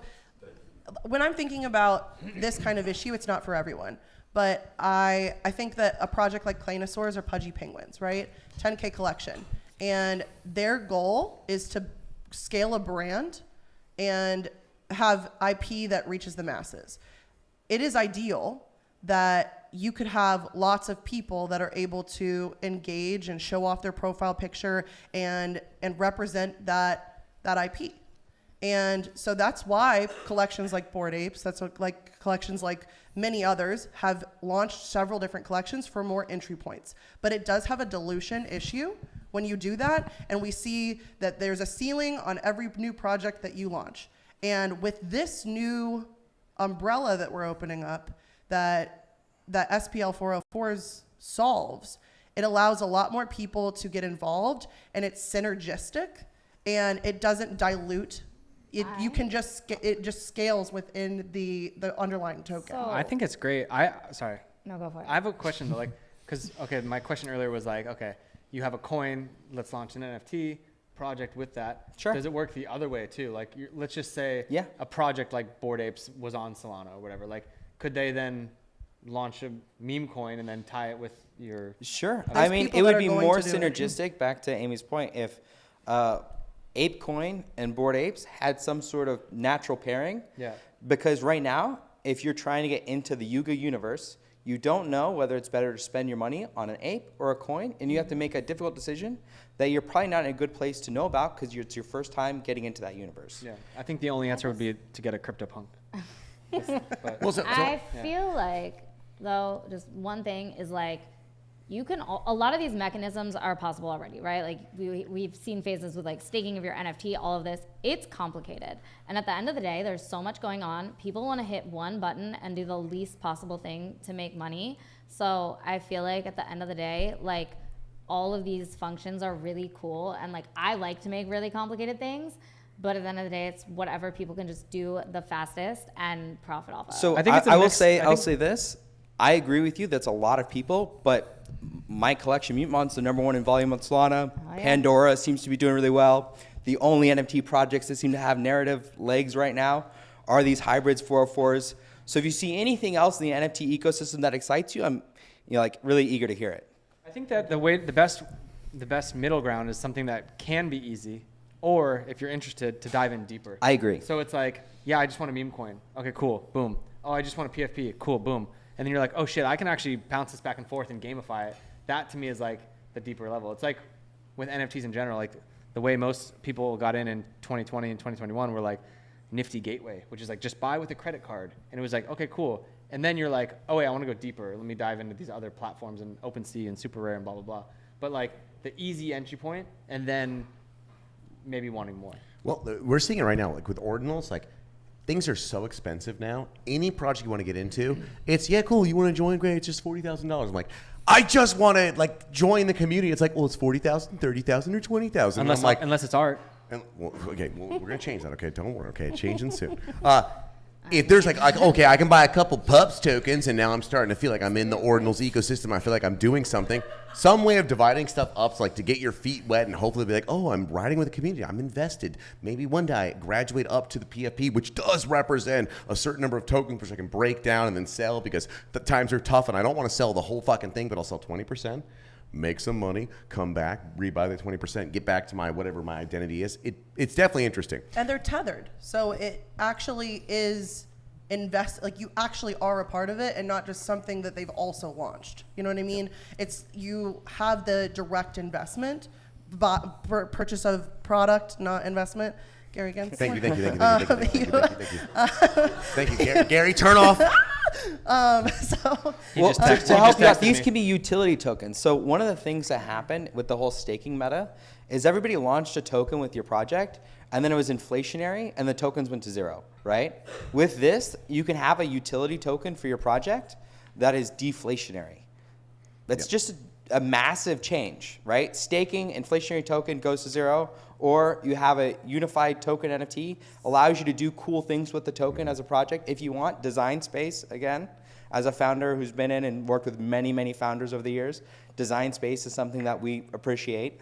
when I'm thinking about this kind of issue, it's not for everyone. But I think that a project like Claynosaurs or Pudgy Penguins, right? 10K collection. And their goal is to scale a brand and have IP that reaches the masses. It is ideal that you could have lots of people that are able to engage and show off their profile picture and represent that IP. And so that's why collections like Bored Apes, that's what, like collections like many others have launched several different collections for more entry points. But it does have a dilution issue when you do that, and we see that there's a ceiling on every new project that you launch. And with this new umbrella that we're opening up, that SPL 404s solves, it allows a lot more people to get involved, and it's synergistic, and it doesn't dilute. You can it just scales within the underlying token. I think it's great. Sorry. No, go for it. I have a question though, because my question earlier was like, okay, you have a coin, let's launch an NFT project with that. Sure. Does it work the other way too? Like, let's just say a project like Bored Apes was on Solana or whatever. Like, could they then launch a meme coin and then tie it with your? Sure. I mean, it would be more synergistic. Back to Amy's point, if ApeCoin and Bored Apes had some sort of natural pairing. Yeah. Because right now, if you're trying to get into the Yuga universe, you don't know whether it's better to spend your money on an ape or a coin, and you have to make a difficult decision that you're probably not in a good place to know about because it's your first time getting into that universe. Yeah. I think the only answer would be to get a CryptoPunk. I feel like, though, just one thing is like, you can, a lot of these mechanisms are possible already, right? Like we've seen phases with like staking of your NFT, all of this. It's complicated. And at the end of the day, there's so much going on. People want to hit one button and do the least possible thing to make money. So I feel like at the end of the day, like all of these functions are really cool. And like, I like to make really complicated things, but at the end of the day, it's whatever people can just do the fastest and profit off of. So I will say this. I agree with you. That's a lot of people, but my collection, Mutemon's the #1 in volume on Solana. Pandora seems to be doing really well. The only NFT projects that seem to have narrative legs right now are these hybrids 404s. So if you see anything else in the NFT ecosystem that excites you, I'm like really eager to hear it. I think that the best middle ground is something that can be easy, or if you're interested, to dive in deeper. I agree. So it's like, yeah, I just want a meme coin. Okay, cool, boom. Oh, I just want a PFP. Cool, boom. And then you're like, oh shit, I can actually bounce this back and forth and gamify it. That to me is like the deeper level. It's like with NFTs in general, like the way most people got in 2020 and 2021 were like Nifty Gateway, which is like just buy with a credit card. And it was like, okay, cool. And then you're like, oh wait, I want to go deeper. Let me dive into these other platforms and OpenSea and Super Rare and blah, blah, blah. But like the easy entry point and then maybe wanting more. Well, we're seeing it right now, like with ordinals, like things are so expensive now. Any project you want to get into, it's, yeah, cool, you want to join, great, it's just $40,000. I'm like, I just want to like join the community. It's like, well, it's 40,000, 30,000, or 20,000. Unless it's art. And, we're gonna change that. Okay, don't worry. Okay, changing soon. If there's like, okay, I can buy a couple pups tokens, and now I'm starting to feel like I'm in the ordinals ecosystem. I feel like I'm doing something. Some way of dividing stuff up, so like to get your feet wet and hopefully be like, oh, I'm riding with the community. I'm invested. Maybe one day I graduate up to the PFP, which does represent a certain number of tokens, which I can break down and then sell because the times are tough, and I don't want to sell the whole fucking thing, but I'll sell 20%. make some money, come back, rebuy the 20%, get back to my whatever my identity is. It's definitely interesting. And they're tethered, so it actually is like you actually are a part of it and not just something that they've also launched. You know what I mean? It's you have the direct investment, purchase of product, not investment. Gary again. Thank you. Thank you, Gary. Turn off. To help you out, these can be utility tokens. So one of the things that happened with the whole staking meta is everybody launched a token with your project, and then it was inflationary, and the tokens went to zero, right? With this, you can have a utility token for your project that is deflationary. That's just a massive change, right? Staking, inflationary token goes to zero, or you have a unified token NFT, allows you to do cool things with the token as a project. If you want, design space, again, as a founder who's been in and worked with many, many founders over the years, design space is something that we appreciate.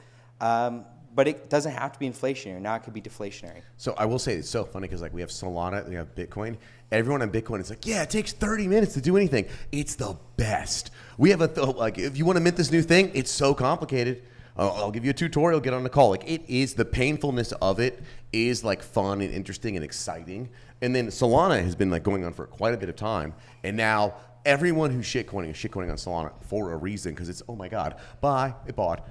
But it doesn't have to be inflationary. Now it could be deflationary. So I will say it's so funny because like we have Solana, we have Bitcoin. Everyone on Bitcoin is like, yeah, it takes 30 minutes to do anything. It's the best. We have like if you want to mint this new thing, it's so complicated. I'll give you a tutorial. Get on the call. Like it is the painfulness of it is like fun and interesting and exciting. And then Solana has been like going on for quite a bit of time, and now everyone who's shitcoining is shitcoining on Solana for a reason because it's oh my god, buy it bought.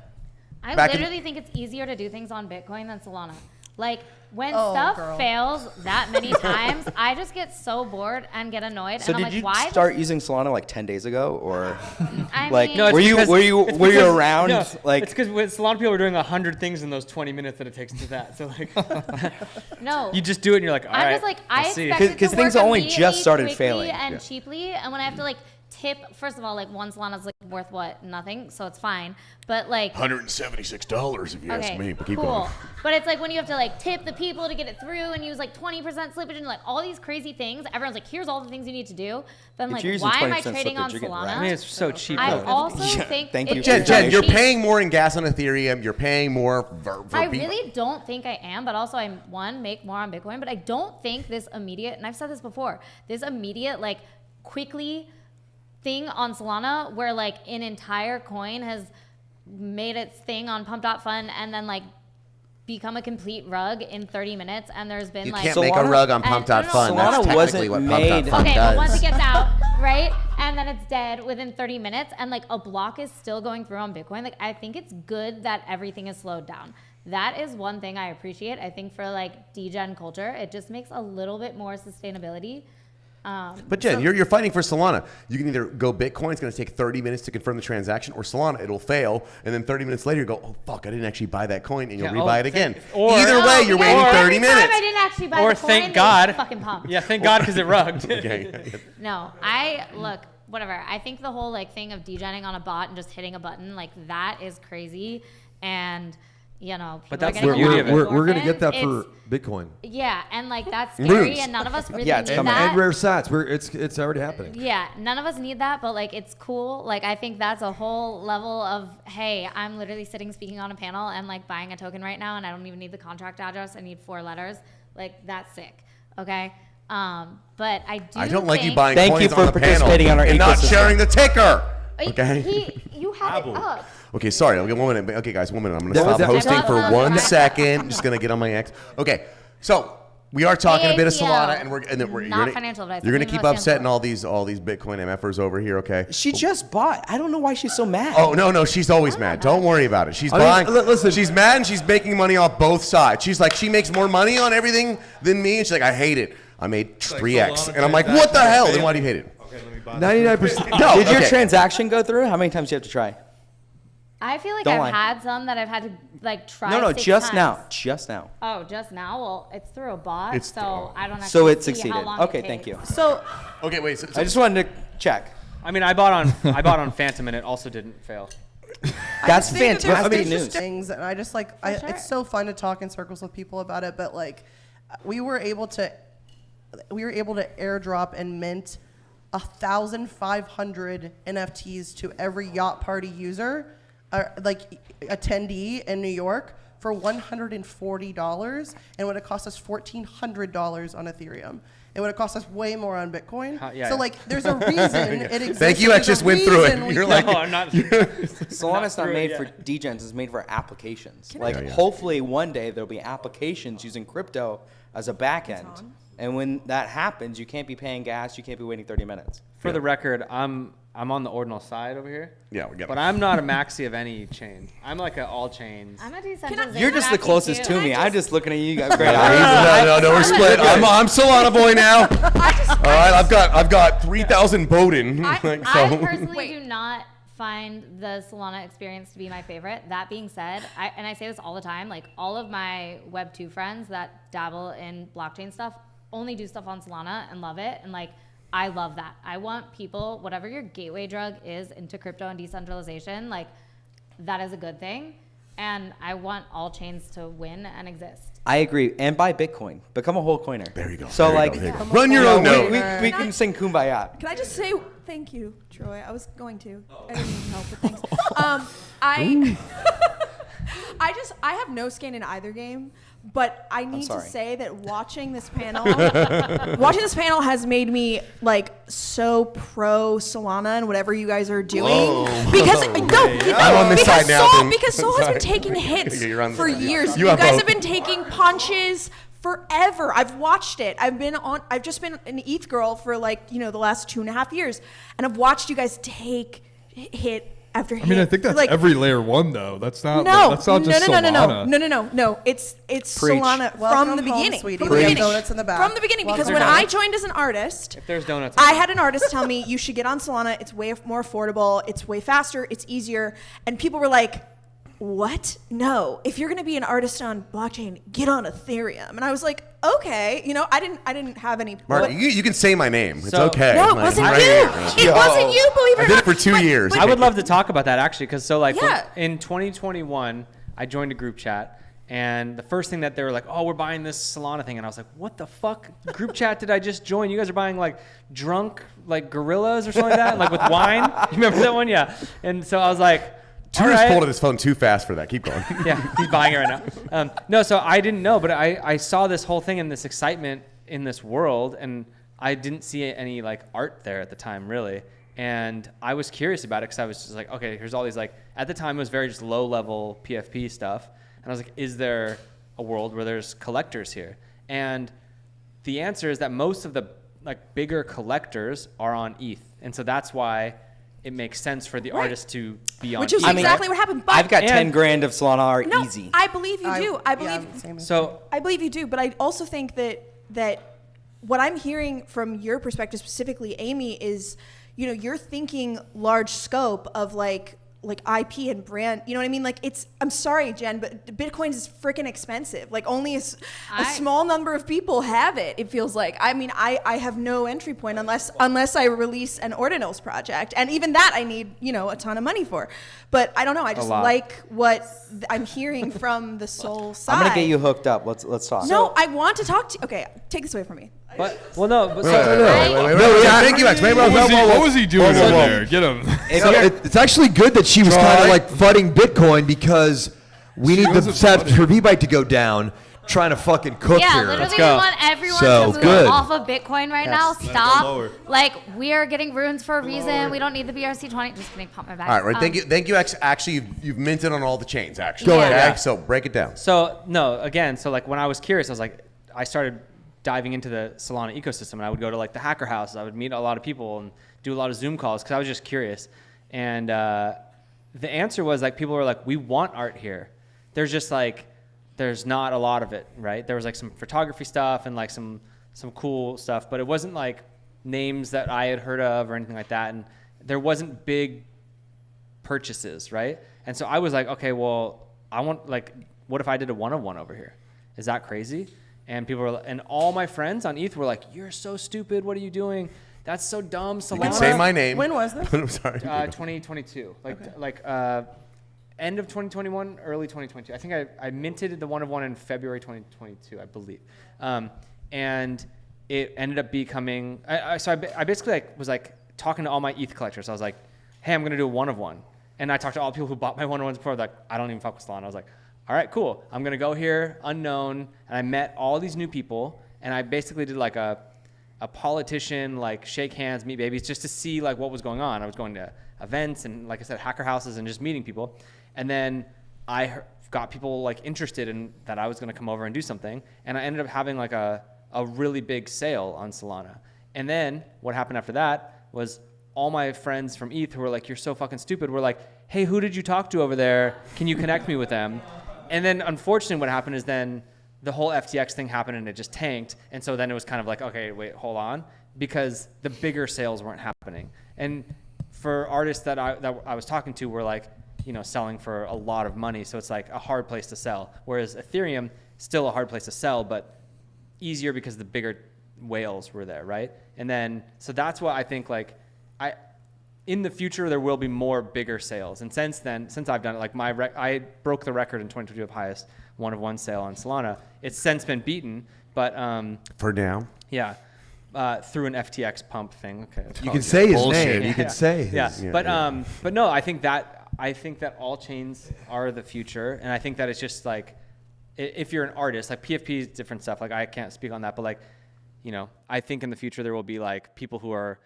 I literally think it's easier to do things on Bitcoin than Solana. Like, when stuff fails that many times, I just get so bored and get annoyed. So and I'm did like, you start using Solana like 10 days ago, or No, were you around? No, like, it's because Solana people are doing 100 things in those 20 minutes that it takes to do that. So like, no, you just do it and you're like, all right. I'm just like, I expect it because to things work only just started quickly failing and cheaply, and when I have to like tip, first of all, like one Solana's like worth what? Nothing, so it's fine. But like $176 if you ask me. But keep going. But it's like when you have to like tip the people to get it through and use like 20% slippage and like all these crazy things. Everyone's like, here's all the things you need to do. Then like, why am I trading on Solana? I mean, it's so cheap. I also think Thank you. Jen, you're paying more in gas on Ethereum. You're paying more for I really don't think I am, but also I'm make more on Bitcoin, but I don't think this immediate, and I've said this before, this immediate like quickly thing on Solana where like an entire coin has made its thing on Pump.Fun and then like become a complete rug in 30 minutes, and there's been you like can't make a rug on Pump.Fun. That's technically what Pump.Fun does. Okay, but once it gets out, right, and then it's dead within 30 minutes, and like a block is still going through on Bitcoin. Like I think it's good that everything is slowed down. That is one thing I appreciate. I think for like degen culture, it just makes a little bit more sustainability. But Jen, you're fighting for Solana. You can either go Bitcoin, it's going to take 30 minutes to confirm the transaction, or Solana, it'll fail, and then 30 minutes later you go, oh fuck, I didn't actually buy that coin, and you'll rebuy it again. Either way, you're waiting 30 minutes. I didn't actually buy the coin, thank God. fucking pumped. Yeah, thank God because it rugged. No, whatever. I think the whole like thing of degenning on a bot and just hitting a button, like that is crazy, and you know, but that's we're going to get that for Bitcoin. Yeah, and like that's scary, and none of us really need that. And rare sats, it's already happening. Yeah, none of us need that, but like it's cool. Like I think that's a whole level of, hey, I'm literally speaking on a panel and like buying a token right now, and I don't even need the contract address. I need 4 letters. Like that's sick. Okay. But I don't like you buying coins on the panel and not sharing the ticker. Okay. You had it up. Okay, sorry. Okay, 1 minute. Okay, guys, 1 minute. I'm going to stop hosting for 1 second. I'm just going to get on my X. Okay, so we are talking a bit of Solana, and you're financial advice. You're going to keep upsetting all these Bitcoin MFers over here, okay? She just bought. I don't know why she's so mad. Oh no, she's always mad. Don't worry about it. She's buying. Listen, she's mad and she's making money off both sides. She's like, she makes more money on everything than me, and she's like, I hate it. I made 3x, and I'm like, what the hell? Then why do you hate it? Okay, let me buy 99%. No, did your transaction go through? How many times do you have to try? I feel like I've had some that I've had to like try. No, 6 just times. now. Just now. Oh, just now? Well, it's through a bot, so I don't actually so it see succeeded. how long Okay, it thank takes. you. So, okay, wait. So I just wanted to check. I mean, I bought on Phantom and it also didn't fail. That's fantastic news. Things, and I just like, it's so fun to talk in circles with people about it. But like, we were able to airdrop and mint 1,500 NFTs to every Yacht Party user, like attendee in New York, for $140, and would have cost us $1,400 on Ethereum. it would have cost us way more on Bitcoin. Yeah, so yeah. like, there's a reason it exists. Thank you. so I there's just a went through it. reason we You're can- like, No, I'm not. Solana's not through it made yet. for degens. It's made for applications. I- Like, Yeah, yeah. hopefully one day there'll be applications using crypto as a back end. And when that happens, you can't be paying gas. You can't be waiting 30 minutes. For the record, I'm on the ordinal side over here. Yeah, we get But it. I'm not a maxi of any chain. I'm like an all chains. I'm a decentralization. You're just the maxi closest too. to me. I'm just looking at you. You got great No, eyes. we're split. I'm Solana boy now. All right, I've got 3,000 Bowden. I so. personally do not find the Solana experience to be my favorite. That being said, and I say this all the time, like all of my Web2 friends that dabble in blockchain stuff only do stuff on Solana and love it. And like, I love that. I want people, whatever your gateway drug is into crypto and decentralization, like that is a good thing. And I want all chains to win and exist. I agree. And buy Bitcoin. Become a whole coiner. There you go. So There you like, go. There you go. Run your own node. We can sing Kumbaya. Can I just say thank you, Troy? I was going to. I didn't even help, but thanks. I have no skin in either game, but I need to sorry. say that watching this panel has made me like so pro Solana and whatever you guys are doing. Whoa. Because I'm on this side now, then. because Sol has been Sorry. taking hits You're on the for side. years. You You have guys both. have been taking punches forever. I've watched it. I've just been an ETH girl for like, the last 2.5 years. And I've watched you guys take hit after hit. I mean, I think that's like, every layer one though. That's not. no, That's not just no. Solana. No. It's Preach. Solana Welcome from the home, beginning. sweetie. From We the have beginning. donuts in the back. From the beginning, because Welcome when home. I joined as an artist, If there's donuts, I had an artist tell me you should get on Solana. It's way more affordable. It's way faster. It's easier. And people were like, "What? No! If you're going to be an artist on blockchain, get on Ethereum." And I was like, "Okay." I didn't have any. Mark, but- you can say my name. It's So- okay. No, it Like, wasn't right you. here. It wasn't you. Believe it or I did not. it for 2 years. I would love to talk about that actually, because Yeah. in 2021, I joined a group chat, and the first thing that they were like, "Oh, we're buying this Solana thing," and I was like, "What the fuck group chat did I just join? You guys are buying like drunk like gorillas or something like that, like with wine." You remember that one? Yeah. And so I was like, Tudor's "All right." folded his phone too fast for that. Keep going. Yeah, he's buying it right now. No, so I didn't know, but I saw this whole thing and this excitement in this world, and I didn't see any like art there at the time really. And I was curious about it because I was just like, okay, here's all these like, at the time it was very just low level PFP stuff. And I was like, is there a world where there's collectors here? And the answer is that most of the like bigger collectors are on ETH. And so that's why it makes sense for the artist to be on Which is ETH. exactly what happened. But I've got 10 grand of Solana art No, easy. I believe you do. I believe. So I believe you do, but I also think that what I'm hearing from your perspective, specifically, Amy, is you're thinking large scope of like IP and brand. You know what I mean? Like I'm sorry, Jen, but Bitcoin is freaking expensive. Like only a small number of people have it. It feels like. I mean, I have no entry point unless I release an Ordinals project, and even that I need a ton of money for. But I don't know. I just like what I'm hearing from the Sol side. I'm gonna get you hooked up. Let's talk. No, I want to talk to you. Okay, take this away from me. But well, no. But Thank you, X. What was he doing over there? Get him. It's actually good that she was kind of like flooding Bitcoin because we need the stats for V-Byte to go down. Trying to fucking cook yeah, here. literally, we want everyone to move off of Bitcoin right now. Stop. Like, we are getting runes for a reason. We don't need the BRC20. Just kidding, pump my back. All right, right. Thank you, X. Actually, you've minted on all the chains. Actually, Go ahead. Yeah. So break it down. So no, again, so like when I was curious, I started diving into the Solana ecosystem, and I would go to like the hacker houses. I would meet a lot of people and do a lot of Zoom calls because I was just curious. And the answer was like people were like, we want art here. There's just like there's not a lot of it, right? There was like some photography stuff and like some cool stuff, but it wasn't like names that I had heard of or anything like that. And there wasn't big purchases, right? And so I was like, okay, well, I want like, what if I did a one-on-one over here? Is that crazy? And people were, and all my friends on ETH were like, you're so stupid. What are you doing? That's so dumb. Solana. You can say my name. When was this? I'm sorry. 2022. End of 2021, early 2022. I think I minted the one-of-one in February 2022, I believe. And it ended up becoming, I basically was talking to all my ETH collectors. I was like, hey, I'm going to do a one-of-one. And I talked to all the people who bought my one-of-ones before. Like, I don't even fuck with Solana. I was like, all right, cool. I'm going to go here, unknown. And I met all these new people. And I basically did like a a politician, like shake hands, meet babies, just to see like what was going on. I was going to events and, like I said, hacker houses and just meeting people. And then I got people like interested in that I was going to come over and do something. And I ended up having like a really big sale on Solana. And then what happened after that was all my friends from ETH who were like, you're so fucking stupid, were like, hey, who did you talk to over there? Can you connect me with them? And then unfortunately what happened is then the whole FTX thing happened and it just tanked. And so then it was kind of like, okay, wait, hold on, because the bigger sales weren't happening. And for artists that I was talking to were like, selling for a lot of money. So it's like a hard place to sell. Whereas Ethereum, still a hard place to sell, but easier because the bigger whales were there, right? And then, so that's what I think, like, in the future, there will be more bigger sales. And since I've done it, like I broke the record in 2022 of highest one-of-one sale on Solana. It's since been beaten, but for now, yeah, through an FTX pump thing. Okay, you can say his name. You can say his. Yeah, but no, I think that all chains are the future, and I think that it's just like, if you're an artist, like PFP is different stuff. Like I can't speak on that, but like, I think in the future there will be like people who are,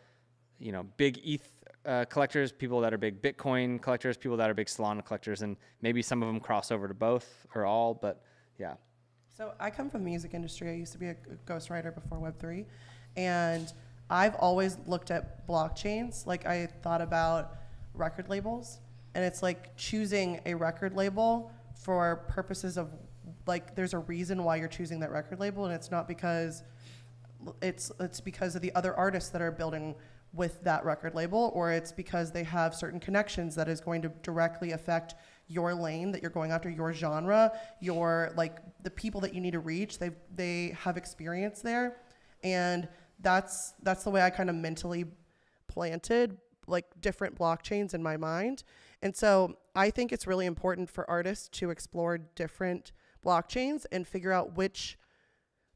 big ETH collectors, people that are big Bitcoin collectors, people that are big Solana collectors, and maybe some of them cross over to both or all, but yeah. So I come from the music industry. I used to be a ghostwriter before Web3, and I've always looked at blockchains. Like I thought about record labels, and it's like choosing a record label for purposes of, like, there's a reason why you're choosing that record label, and it's not because it's because of the other artists that are building with that record label, or it's because they have certain connections that is going to directly affect your lane that you're going after, your genre, your, like, the people that you need to reach. They have experience there, and that's the way I kind of mentally planted like different blockchains in my mind. And so I think it's really important for artists to explore different blockchains and figure out which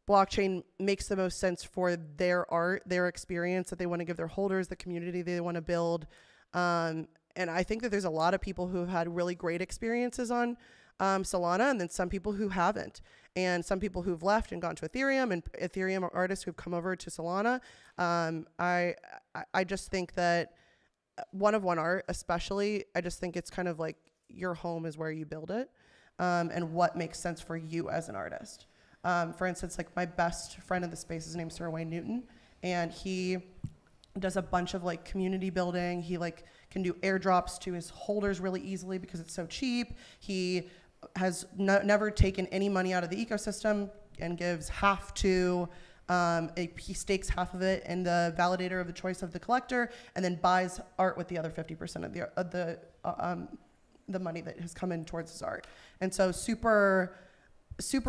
blockchain makes the most sense for their art, their experience that they want to give their holders, the community they want to build. And I think that there's a lot of people who have had really great experiences on Solana, and then some people who haven't, and some people who've left and gone to Ethereum, and Ethereum artists who've come over to Solana. I just think that one-of-one art, especially, I just think it's kind of like your home is where you build it, and what makes sense for you as an artist. For instance, like my best friend in the space, his name's Sir Wayne Newton, and he does a bunch of like community building. He like can do airdrops to his holders really easily because it's so cheap. He has never taken any money out of the ecosystem and gives half to, he stakes half of it in the validator of the choice of the collector, and then buys art with the other 50% of the money that has come in towards his art. And so super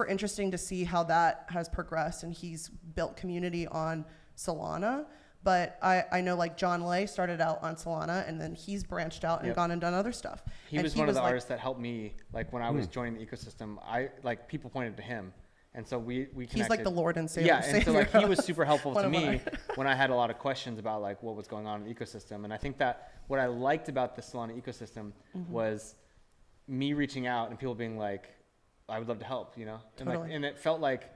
interesting to see how that has progressed, and he's built community on Solana. But I know like John Lay started out on Solana, and then he's branched out and gone and done other stuff. He was one of the artists that helped me, like when I was joining the ecosystem. People pointed to him, and so we connected. He's like the Lord and Savior. Yeah, and so like he was super helpful to me when I had a lot of questions about like what was going on in the ecosystem. And I think that what I liked about the Solana ecosystem was me reaching out and people being like, I would love to help, you know? Totally. And it felt like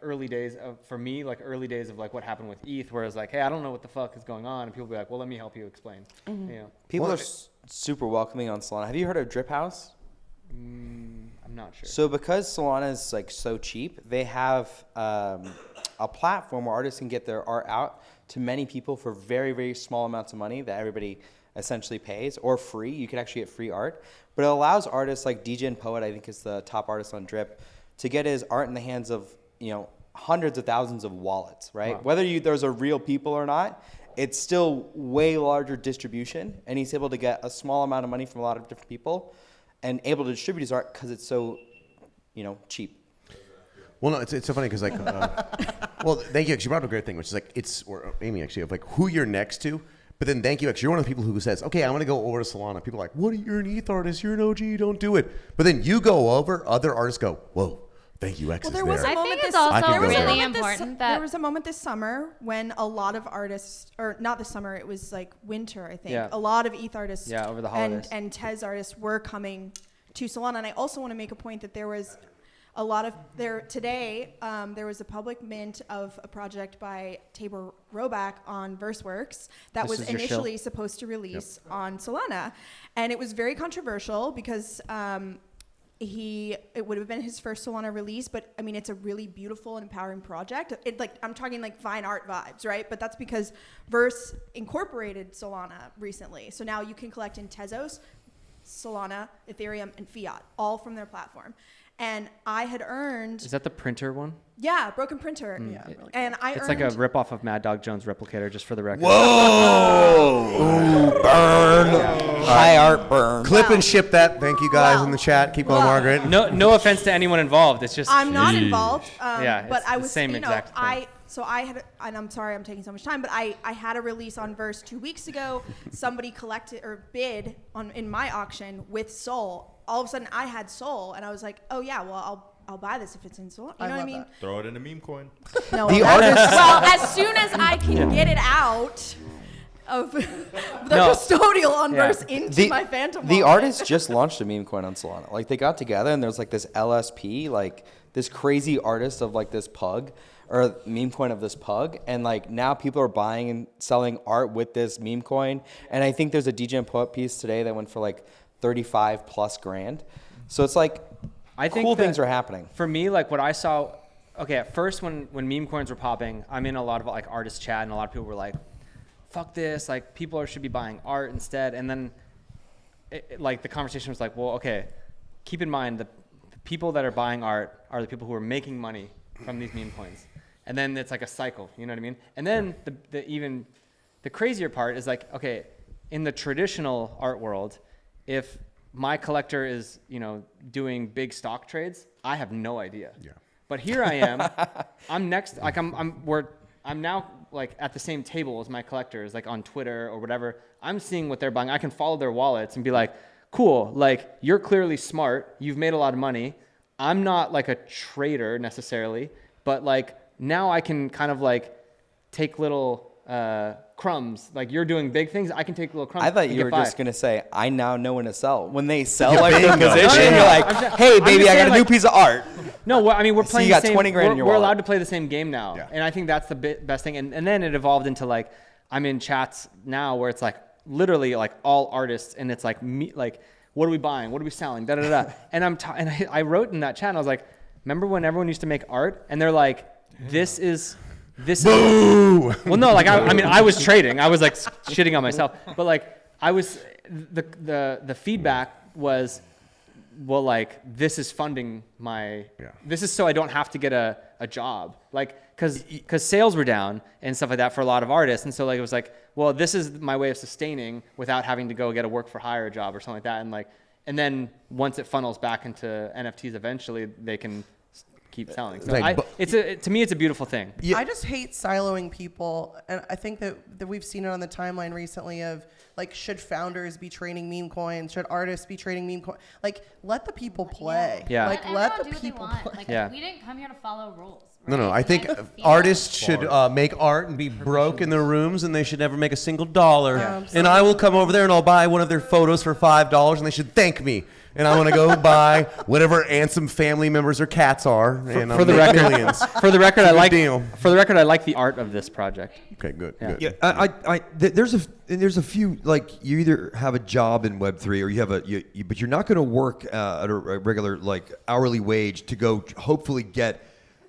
early days of, for me, like early days of like what happened with ETH, where it's like, hey, I don't know what the fuck is going on. And people be like, well, let me help you explain. You know? People are super welcoming on Solana. Have you heard of Drip House? I'm not sure. So because Solana is like so cheap, they have a platform where artists can get their art out to many people for very, very small amounts of money that everybody essentially pays, or free. You can actually get free art. But it allows artists like DJ and Poet, I think is the top artist on Drip, to get his art in the hands of, you know, hundreds of thousands of wallets, right? Wow. Whether there's a real people or not, it's still way larger distribution, and he's able to get a small amount of money from a lot of different people and able to distribute his art because it's so, you know, cheap. Well, no, it's so funny because like, well, thank you. Actually, you brought up a great thing, which is like, or Amy actually, of like who you're next to. But then thank you, actually, you're one of the people who says, okay, I'm going to go over to Solana. People are like, what? You're an ETH artist. You're an OG. Don't do it. But then you go over, other artists go, whoa, thank you, X is there. I think it's also really important that... There was a moment this summer when a lot of artists, or not this summer, it was like winter, I think. Yeah. A lot of ETH artists over the holidays. and Tez artists were coming to Solana. And I also want to make a point that there was a lot of today there was a public mint of a project by Tabor Roback on VerseWorks that This was is your initially shill. supposed to release on Solana, and it was very controversial because it would have been his first Solana release, but I mean it's a really beautiful and empowering project. I'm talking like fine art vibes, right? But that's because Verse incorporated Solana recently, so now you can collect in Tezos, Solana, Ethereum, and Fiat, all from their platform. And I had earned. Is that the printer one? Yeah, Broken Printer. Mm. Yeah, and It's like a ripoff of Mad Dog Jones' Replicator, just for the record. Whoa! Ooh, burn. High art burn. Clip and ship that. Thank you guys in the chat. Keep going, Margaret. No offense to anyone involved. It's just I'm not involved. Yeah, but it's I the was, same you know, exact thing. I had, and I'm sorry I'm taking so much time, but I had a release on Verse 2 weeks ago. Somebody collected or bid in my auction with Sol. All of a sudden I had Sol, and I was like, oh yeah, well I'll buy this if it's in Sol. You know what I mean? Throw it in a meme coin. No, well, as soon as I can get it out of the custodial on Verse into my Phantom The wallet. artists just launched a meme coin on Solana. Like they got together and there's like this LSP, like this crazy artist of like this pug or meme coin of this pug, and like now people are buying and selling art with this meme coin. And I think there's a DJ and Poet piece today that went for like 35 plus grand. So it's like I think cool things are happening. For me, like what I saw, okay, at first when meme coins were popping, I'm in a lot of like artist chat, and a lot of people were like, fuck this, like people should be buying art instead. And then like the conversation was like, well, okay, keep in mind the people that are buying art are the people who are making money from these meme coins. And then it's like a cycle, you know what I mean? And then the crazier part is like, okay, in the traditional art world, if my collector is, you know, doing big stock trades, I have no idea. Yeah. But here I am, I'm next, like I'm now like at the same table as my collectors, like on Twitter or whatever. I'm seeing what they're buying. I can follow their wallets and be like, cool, like you're clearly smart. You've made a lot of money. I'm not like a trader necessarily, but like now I can kind of like take little crumbs. Like you're doing big things, I can take little crumbs. I thought and you get were by. just gonna say, I now know when to sell. When they sell like their position, you're like, hey baby, I got a new piece of art. No, I mean we're So playing. you got the same, 20 grand in your we're wallet. allowed to play the same game now, and I think that's the best thing. And then it evolved into like I'm in chats now where it's like literally like all artists, and it's like me, like what are we buying, what are we selling, da da da. And I wrote in that chat, and I was like, remember when everyone used to make art, and they're like, this is. Well, no, like I mean, I was trading. I was like shitting on myself, but like I was the feedback was, well, like this is funding my. This is so I don't have to get a job, like because sales were down and stuff like that for a lot of artists, and so like it was like, well, this is my way of sustaining without having to go get a work for hire job or something like that, and then once it funnels back into NFTs, eventually they can keep selling. So to me, it's a beautiful thing. I just hate siloing people, and I think that we've seen it on the timeline recently of like, should founders be trading meme coins? Should artists be trading meme coins? Like, let the people play. Yeah. Like, let the people play. Like, we didn't come here to follow rules. No, I think artists should make art and be broke in their rooms, and they should never make a single dollar. Yeah. And I will come over there and I'll buy one of their photos for $5, and they should thank me. And I want to go buy whatever Ansem family members or cats are, and For the record, millions. For the record, It's a I good like. deal. For the record, I like the art of this project. Okay, good. Yeah, there's a few, like you either have a job in Web3 or you have but you're not going to work at a regular like hourly wage to go hopefully get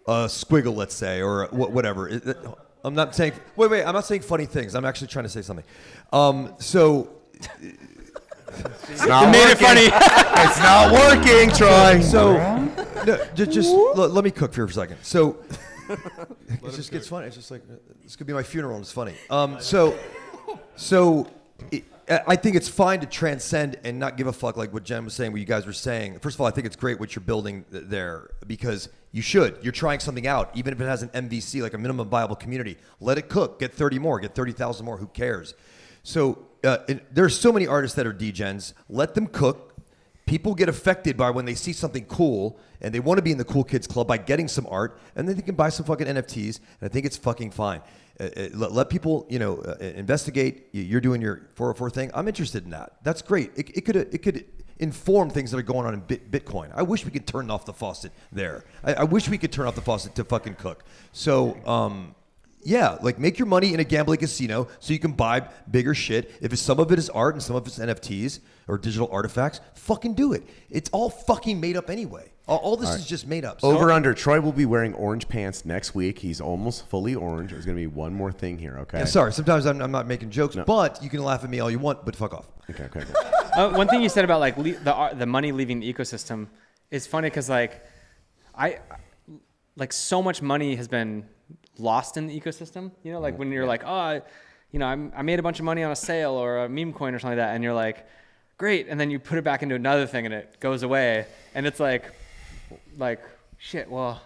a squiggle, let's say, or whatever. I'm not saying. Wait. I'm not saying funny things. I'm actually trying to say something. So. It's not working. It's not working, Troy. So, no, just let me cook for a second. So, it just gets funny. It's just like this could be my funeral, and it's funny. I think it's fine to transcend and not give a fuck, like what Jen was saying, what you guys were saying. First of all, I think it's great what you're building there because you should. You're trying something out, even if it has an MVC, like a minimum viable community. Let it cook. Get 30 more. Get 30,000 more. Who cares? So there's so many artists that are degens. Let them cook. People get affected by when they see something cool and they want to be in the cool kids club by getting some art, and then they can buy some fucking NFTs. And I think it's fucking fine. Let people, investigate. You're doing your 404 thing. I'm interested in that. That's great. inform things that are going on in Bitcoin. I wish we could turn off the faucet there. I wish we could turn off the faucet to fucking cook. So, yeah, like make your money in a gambling casino so you can buy bigger shit. If some of it is art and some of it's NFTs or digital artifacts, fucking do it. It's all fucking made up anyway. All this is just made up. Over under. Troy will be wearing orange pants next week. He's almost fully orange. There's going to be one more thing here, okay? Yeah, sorry, sometimes I'm not making jokes, but you can laugh at me all you want, but fuck off. Okay. One thing you said about like the money leaving the ecosystem is funny because like so much money has been lost in the ecosystem. You know, like when you're like, oh, you know, I made a bunch of money on a sale or a meme coin or something like that, and you're like, great, and then you put it back into another thing and it goes away, and it's like shit. Well,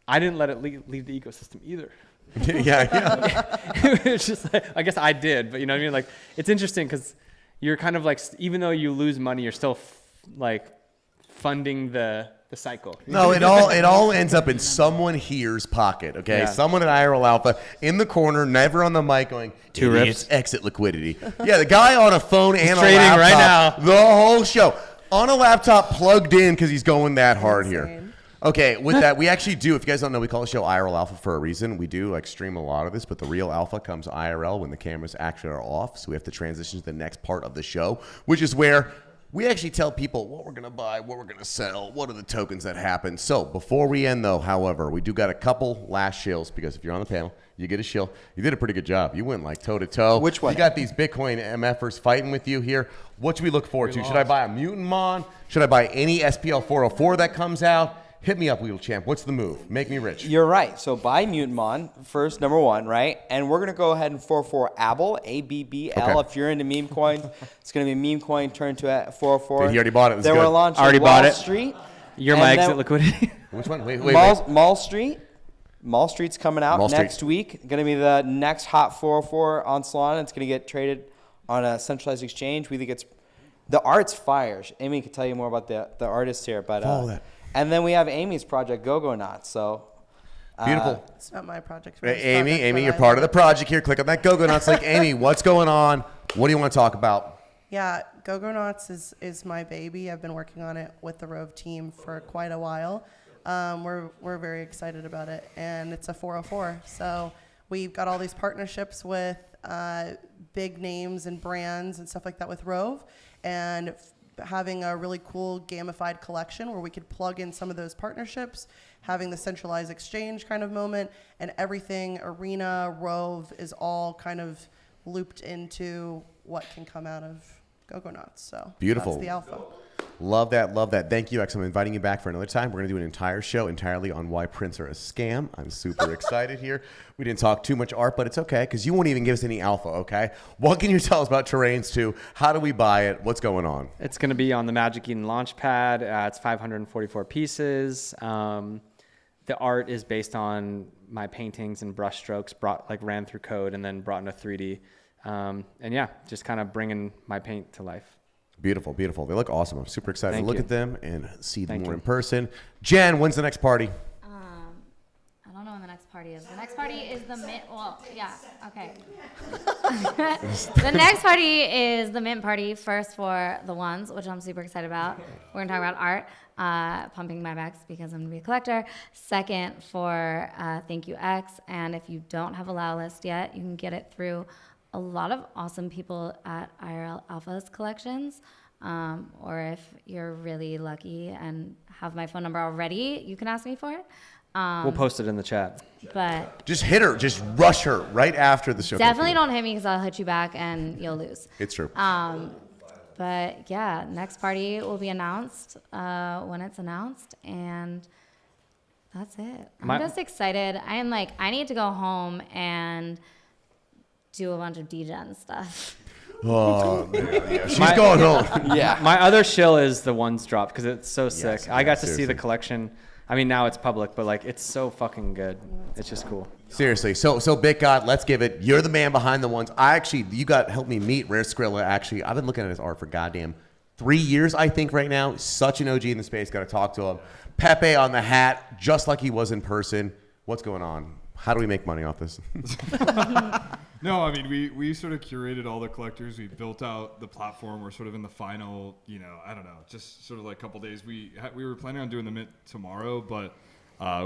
I didn't let it leave the ecosystem either. yeah. It's just like, I guess I did, but you know what I mean? Like, it's interesting because you're kind of like, even though you lose money, you're still like funding the cycle. No, it all ends up in someone here's pocket, okay? Yeah. Someone at IRL Alpha in the corner, never on the mic going, Two idiots, rips. exit liquidity. Yeah, the guy on a phone and a trading laptop. right now. The whole show. On a laptop plugged in because he's going that hard here. Okay, with that, we actually do, if you guys don't know, we call the show IRL Alpha for a reason. We do like stream a lot of this, but the real alpha comes IRL when the cameras actually are off. So we have to transition to the next part of the show, which is where we actually tell people what we're going to buy, what we're going to sell, what are the tokens that happen. So before we end, though, however, we do got a couple last shills because if you're on the panel, you get a shill. You did a pretty good job. You went like toe-to-toe. Which one? You got these Bitcoin MFers fighting with you here. What should we look forward to? Should I buy a Mutant Mon? Should I buy any SPL 404 that comes out? Hit me up, Wheel Champ. What's the move? Make me rich. You're right. So buy Mutant Mon first, number one, right? And we're gonna go ahead and 404 Abel, ABBL. Okay. If you're into meme coins, it's gonna be a meme coin turned to a 404. Dude, he already bought it. It's Then good. we're launching Already Wall bought it. Street. You're And my then- exit liquidity. Which one? Wait. Mall Street. Mall Street's coming out Mall Street. next week. Gonna be the next hot 404 on Solana. It's gonna get traded on a centralized exchange. We think it's the art's fire. Amy can tell you more about the artist here, but Follow that. And then we have Amy's project, Go-Go Knots. So Beautiful. It's not my project. Hey, Amy, you're part of the project here. Click on that Go-Go Nuts link. Amy, what's going on? What do you want to talk about? Yeah, Go-Go Knots is my baby. I've been working on it with the Rove team for quite a while. We're very excited about it, and it's a 404. So we've got all these partnerships with big names and brands and stuff like that with Rove, and having a really cool gamified collection where we could plug in some of those partnerships, having the centralized exchange kind of moment, and everything Arena, Rove is all kind of looped into what can come out of Go-Go Knots. So Beautiful. That's the alpha. Love that. Thank you, X. I'm inviting you back for another time. We're going to do an entire show entirely on why prints are a scam. I'm super excited here. We didn't talk too much art, but it's okay because you won't even give us any alpha, okay? What can you tell us about Terrains 2? How do we buy it? What's going on? It's going to be on the Magic Eden Launchpad. It's 544 pieces. The art is based on my paintings and brush strokes, ran through code and then brought into 3D. And yeah, just kind of bringing my paint to life. Beautiful. They look awesome. I'm super excited Thank to look you. at them and see them Thank more you. in person. Jen, when's the next party? I don't know when the next party is. The next party is the mint. Well, yeah. Okay. The next party is the mint party. First for the ones, which I'm super excited about. We're gonna talk about art, pumping my backs because I'm gonna be a collector. Second for Thank You X, and if you don't have a Lao list yet, you can get it through a lot of awesome people at IRL Alpha's collections. Or if you're really lucky and have my phone number already, you can ask me for it. We'll post it in the chat. But Just hit her. Just rush her right after the show. definitely don't hit me because I'll hit you back and you'll lose. It's true. But yeah, next party will be announced when it's announced, and that's it. I'm just excited. I am like, I need to go home and do a bunch of degen stuff. Oh, yeah. She's going home. Yeah. My other shill is the ones drop because it's so sick. Yes, I got to seriously. see the collection. I mean, now it's public, but like, it's so fucking good. It's just cool. Seriously. So Big God, let's give it. You're the man behind the ones. You helped me meet Rare Skrilla. Actually, I've been looking at his art for goddamn 3 years, I think, right now. Such an OG in the space. Got to talk to him. Pepe on the hat, just like he was in person. What's going on? How do we make money off this? No, I mean, we sort of curated all the collectors. We built out the platform. We're sort of in the final, I don't know, just sort of like a couple days. We were planning on doing the mint tomorrow, but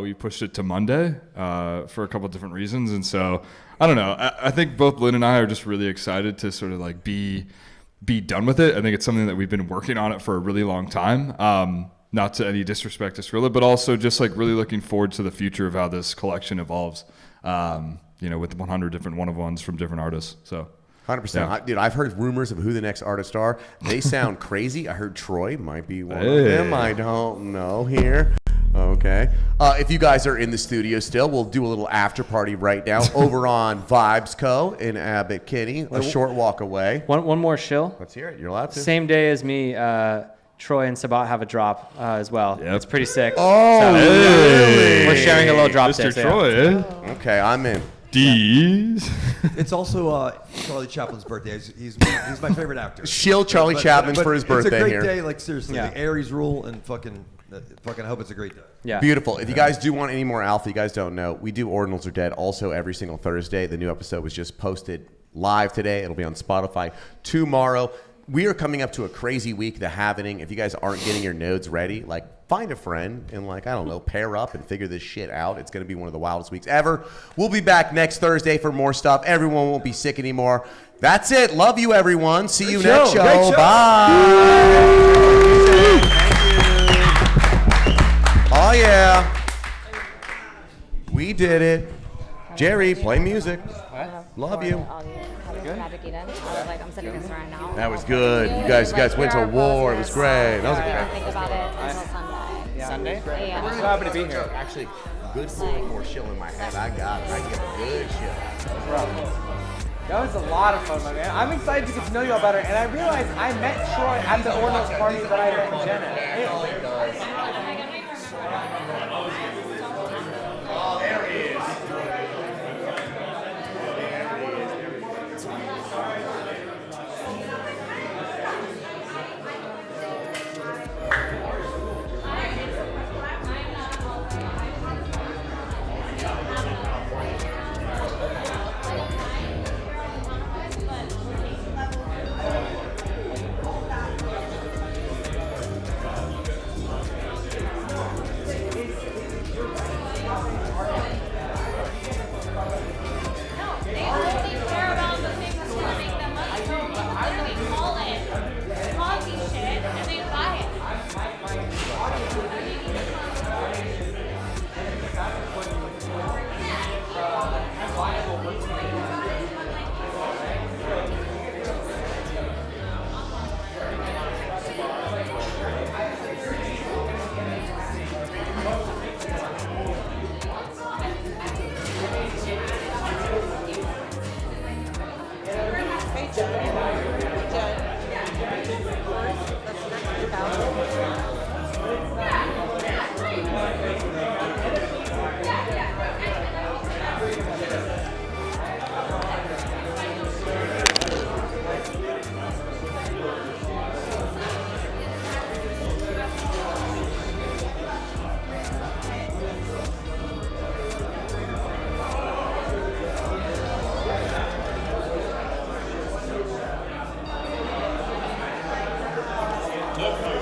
we pushed it to Monday for a couple different reasons. And so, I don't know. I think both Lynn and I are just really excited to sort of like be done with it. I think it's something that we've been working on it for a really long time. Not to any disrespect to Skrilla, but also just like really looking forward to the future of how this collection evolves. With 100 different one-of-ones from different artists. So 100%. yeah. Dude, I've heard rumors of who the next artists are. They sound crazy. I heard Troy might be one of them. I don't know here. Okay. If you guys are in the studio still, we'll do a little after party right now over on Vibes Co. in Abbott Kinney, a short walk away. One more shill. Let's hear it. You're allowed to. Same day as me, Troy and Sabat have a drop as well. Yep. It's pretty sick. Oh, so really? We're sharing a little drop Mr. there. Troy, eh? Okay, I'm in. D's. It's also Charlie Chaplin's birthday. He's my favorite actor. Shill Charlie Chaplin's for his birthday It's a great here. day, like seriously. Yeah. The Aries rule and fucking hope it's a great day. Yeah. Beautiful. If you guys do want any more alpha, you guys don't know, we do Ordinals Are Dead also every single Thursday. The new episode was just posted live today. It'll be on Spotify tomorrow. We are coming up to a crazy week, the Happening. If you guys aren't getting your nodes ready, find a friend and pair up and figure this shit out. It's going to be one of the wildest weeks ever. We'll be back next Thursday for more stuff. Everyone won't be sick anymore. That's it. Love you, everyone. See you next show. Great show. Bye. Oh, yeah. We did it. Jerry, play music. Love you. I'm sitting this right now. That was good. You guys went to war. It was great. That was Think about it until Sunday. Sunday? Yeah. So happy to be here. Actually, good 4-4 shill in my head. I got it. I get a good shill. That was a lot of fun, my man. I'm excited to get to know you all better, and I realized I met Troy at the Ordinals party that I met Jenna. Oh, there he is. Look,